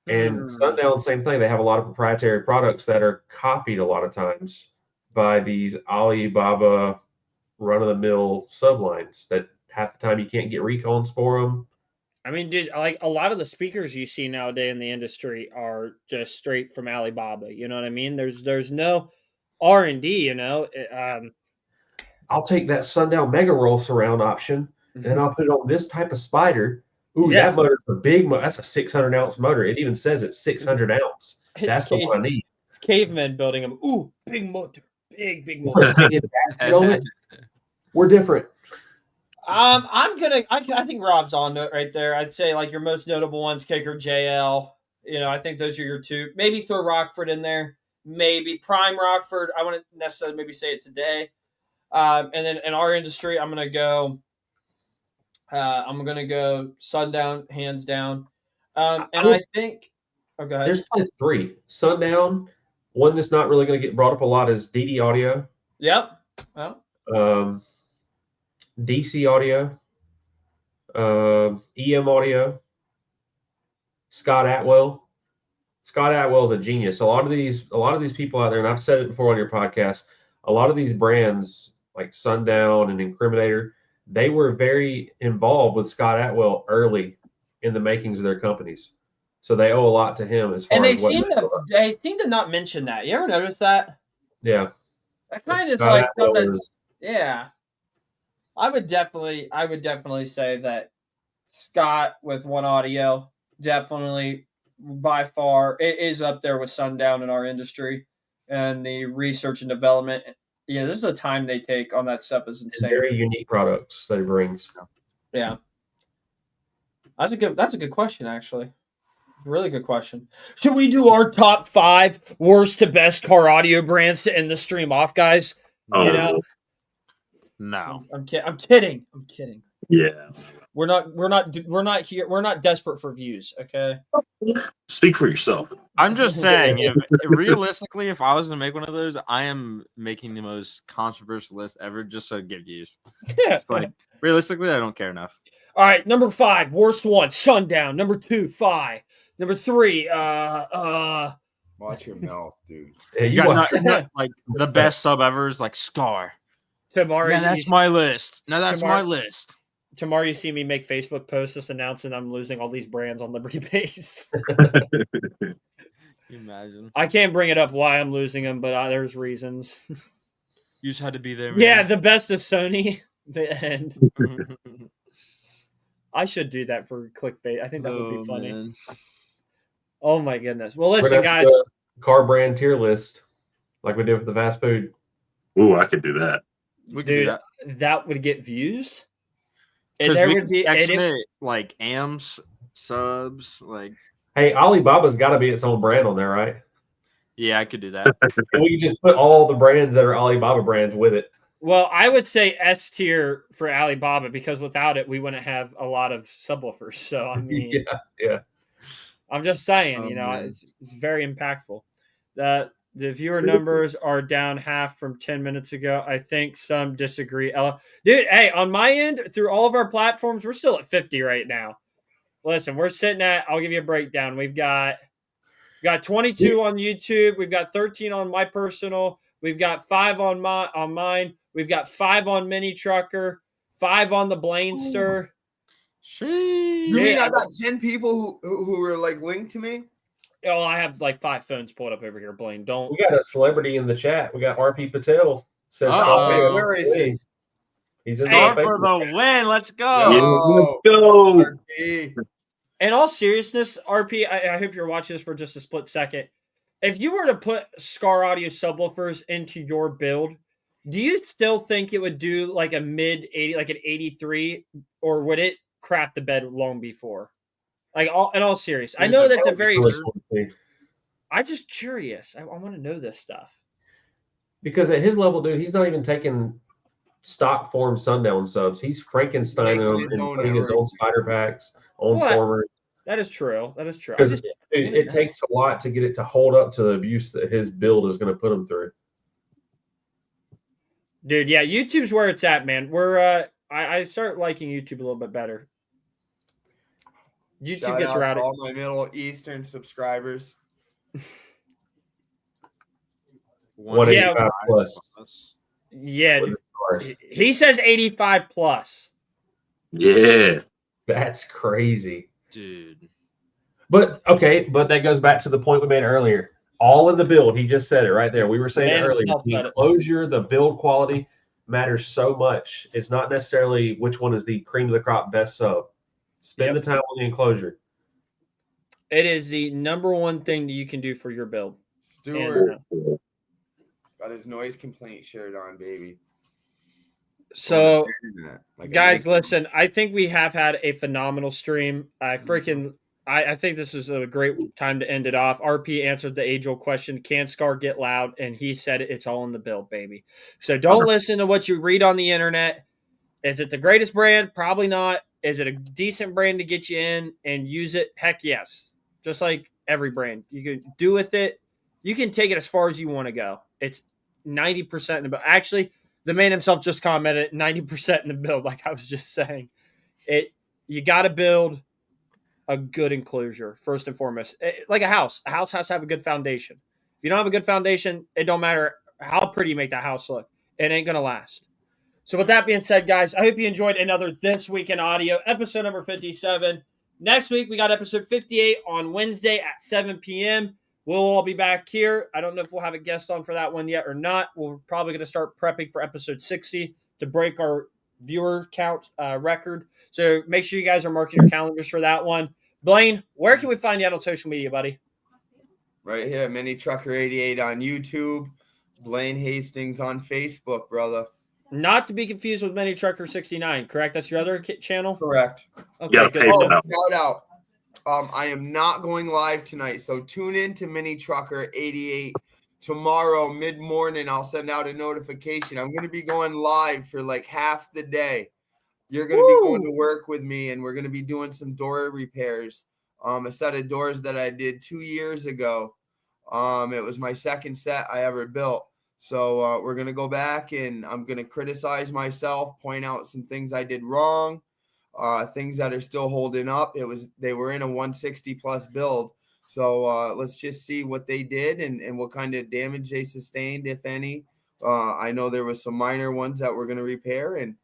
And Sundown, same thing. They have a lot of proprietary products that are copied a lot of times by these Alibaba run-of-the-mill sublines that half the time you can't get recons for them. I mean, dude, like a lot of the speakers you see nowadays in the industry are just straight from Alibaba. You know what I mean? There's no R&D. You know, I'll take that Sundown Mega Roll surround option and I'll put it on this type of spider. Ooh, Yes. that motor's a big motor. That's a 600 ounce motor. It even says it's 600 ounce. It's That's the cave- one I need. it's cavemen building them. Ooh, big motor, big motor. We're different. I think Rob's on it right there. I'd say like your most notable ones, Kicker, JL. You know, I think those are your two. Maybe throw Rockford in there. Maybe Prime Rockford. I wouldn't necessarily maybe say it today. And then in our industry, I'm gonna go Sundown, hands down. And I think go ahead. There's probably three. Sundown. One that's not really going to get brought up a lot is DD Audio. Yep. Well, DC Audio, EM Audio, Scott Atwell. Scott Atwell is a genius. A lot of these people out there, and I've said it before on your podcast, a lot of these brands like Sundown and Incriminator, they were very involved with Scott Atwell early in the makings of their companies. So they owe a lot to him as far and they as what seem to not mention that. You ever notice that? yeah. That kind of is Scott like Atwell something. is- Yeah. I would definitely say that Scott with One Audio definitely by far, it is up there with Sundown in our industry, and the research and development. Yeah, this is the time they take on that stuff is And insane. very unique products that it brings. Yeah, that's a good question, actually. Really good question. Should we do our top 5 worst to best car audio brands to end the stream off, guys? Oh, You know, No. I'm kidding. I'm kidding. yeah. We're not here. We're not desperate for views. Okay. Speak for yourself. I'm just saying, if realistically, if I was to make one of those, I am making the most controversial list ever just so to get views. It's like realistically, I don't care enough. All right, number 5, worst one, Sundown. Number 2, Phi. Number 3, Watch your mouth, dude. Yeah, You you got watch like the best sub ever is like Scar. tomorrow. Yeah, that's my list. No, that's Tomorrow- my list. Tomorrow, you see me make Facebook posts just announcing I'm losing all these brands on Liberty Base. Can you imagine? I can't bring it up why I'm losing them, but there's reasons. You just had to be there. Yeah, the best is Sony. And I should do that for clickbait. I think that would be funny. Man. Oh my goodness. Well, We're listen, gonna have guys. to do a car brand tier list like we did with the fast food. Ooh, I could do that. We can do Dude, that. that would get views. And Because there we would be and it- actually like AMS subs. Like, Hey, Alibaba's got to be its own brand on there, right? yeah, I could do that. And we can just put all the brands that are Alibaba brands with it. well, I would say S tier for Alibaba because without it, we wouldn't have a lot of subwoofers. So I mean, Yeah. I'm just saying, Oh, you know, man. it's very impactful. The viewer numbers are down half from 10 minutes ago. I think some disagree. Ella, dude, hey, on my end, through all of our platforms, we're still at 50 right now. Listen, we're sitting at, I'll give you a breakdown. We've got 22 on YouTube. We've got 13 on my personal. We've got 5 on mine. We've got 5 on Mini Trucker, 5 on the Blainster. Sheesh. You mean Yeah. I got 10 people who were like linked to me? Oh, I have like 5 phones pulled up over here, Blaine. Don't. We got a celebrity in the chat. We got RP Patel. Says Uh-oh. Scar Where is he? He's in Scar the for Facebook. the win. Let's go. Oh. Go. RP. In all seriousness, RP, I hope you're watching this for just a split second. If you were to put Scar Audio subwoofers into your build, do you still think it would do like a mid 80, like an 83, or would it crap the bed long before? Like, in all serious, I know that's a very. I'm just curious. I want to know this stuff. Because at his level, dude, he's not even taking stock form Sundown subs. He's Frankenstein Making them his and own putting his everything. own spider packs, own What? formers. That is true. That is true. I Because just- it takes a lot to get it to hold up to the abuse that his build is going to put him through. Dude, yeah, YouTube's where it's at, man. We're I start liking YouTube a little bit better. YouTube Shout gets out to rowdy. all my Middle Eastern subscribers. 185 plus. Yeah, with dude. the stars. He says 85 plus. Yeah. That's crazy. Dude. But that goes back to the point we made earlier. All in the build. He just said it right there. We were saying it Man earlier. himself The said it. enclosure, the build quality matters so much. It's not necessarily which one is the cream of the crop best sub. Spend Yep. the time on the enclosure. It is the number one thing that you can do for your build. Stewart And, got his noise complaint shirt on, baby. so, On the internet, like a guys, Nike. listen, I think we have had a phenomenal stream. I think this is a great time to end it off. RP answered the age-old question, can Scar get loud? And he said it's all in the build, baby. So don't listen to what you read on the internet. Is it the greatest brand? Probably not. Is it a decent brand to get you in and use it? Heck yes. Just like every brand. You can do with it. You can take it as far as you want to go. It's 90% in the build. Actually, the man himself just commented 90% in the build, like I was just saying. You got to build a good enclosure first and foremost. Like a house. A house has to have a good foundation. If you don't have a good foundation, it don't matter how pretty you make that house look. It ain't going to last. So with that being said, guys, I hope you enjoyed another This Week in Audio, episode number 57. Next week, we got episode 58 on Wednesday at 7 p.m. We'll all be back here. I don't know if we'll have a guest on for that one yet or not. We're probably going to start prepping for episode 60 to break our viewer count record. So make sure you guys are marking your calendars for that one. Blaine, where can we find you out on social media, buddy? Right here, Mini Trucker 88 on YouTube, Blaine Hastings on Facebook, brother. Not to be confused with Mini Trucker 69, correct? That's your other channel? Correct. Okay, gotta good. pay Oh, for that. shout out. I am not going live tonight, so tune in to Mini Trucker 88 tomorrow mid-morning. I'll send out a notification. I'm going to be going live for like half the day. You're going to be going to work with me, and we're going to be doing some door repairs. A set of doors that I did 2 years ago. It was my second set I ever built. So we're going to go back, and I'm going to criticize myself, point out some things I did wrong. Things that are still holding up. They were in a 160 plus build. So let's just see what they did and what kind of damage they sustained, if any. I know there was some minor ones that we're going to repair, and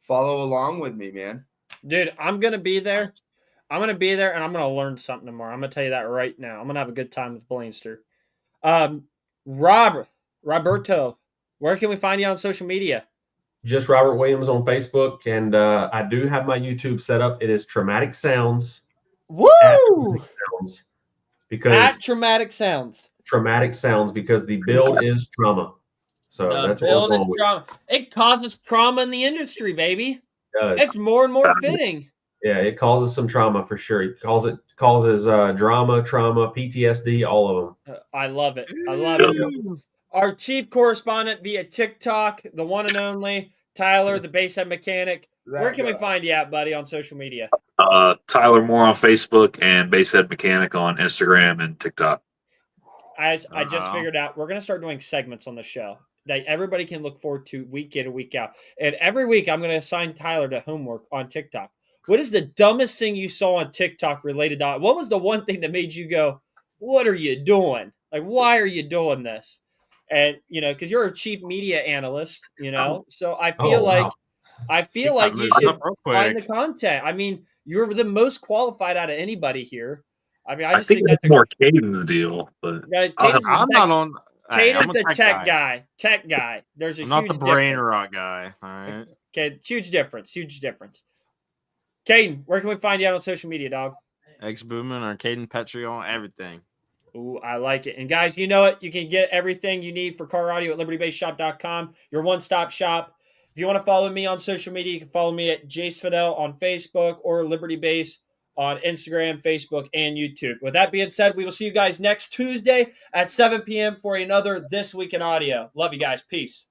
follow along with me, man. Dude, I'm going to be there. I'm going to be there, and I'm going to learn something tomorrow. I'm going to tell you that right now. I'm going to have a good time with Blainster. Roberto, where can we find you on social media? Just Robert Williams on Facebook, and I do have my YouTube set up. It is Traumatic Sounds. Woo! Sounds, because At Traumatic Sounds. Traumatic Sounds, because the build is trauma. So that's what Build we're is going with. trauma. It causes trauma in the industry, baby. It does. It's more and more fitting. Yeah, it causes some trauma for sure. It causes drama, trauma, PTSD, all of them. I love it. I love it. Our chief correspondent via TikTok, the one and only Tyler, the Basehead Mechanic. Where can we find you at, buddy, on social media? Tyler Moore on Facebook and Basehead Mechanic on Instagram and TikTok. I just figured out we're going to start doing segments on the show that everybody can look forward to week in and week out. And every week I'm going to assign Tyler to homework on TikTok. What is the dumbest thing you saw on TikTok related to? What was the one thing that made you go, what are you doing? Like, why are you doing this? And, because you're a chief media analyst, so I feel like you should find the content. I mean, you're the most qualified out of anybody here. I mean, I think that's it's more Caden's deal, but I'm not on. Tatum's the tech guy. Tech guy. There's a I'm not huge the brain difference. rot guy. All right. Okay, huge difference. Caden, where can we find you out on social media, dog? X Boomin or Caden Petrie on everything. Ooh, I like it. And guys, you know it. You can get everything you need for car audio at libertybaseshop.com, your one-stop shop. If you want to follow me on social media, you can follow me at Jace Fidel on Facebook or Liberty Base on Instagram, Facebook, and YouTube. With that being said, we will see you guys next Tuesday at 7 p.m. for another This Week in Audio. Love you guys. Peace.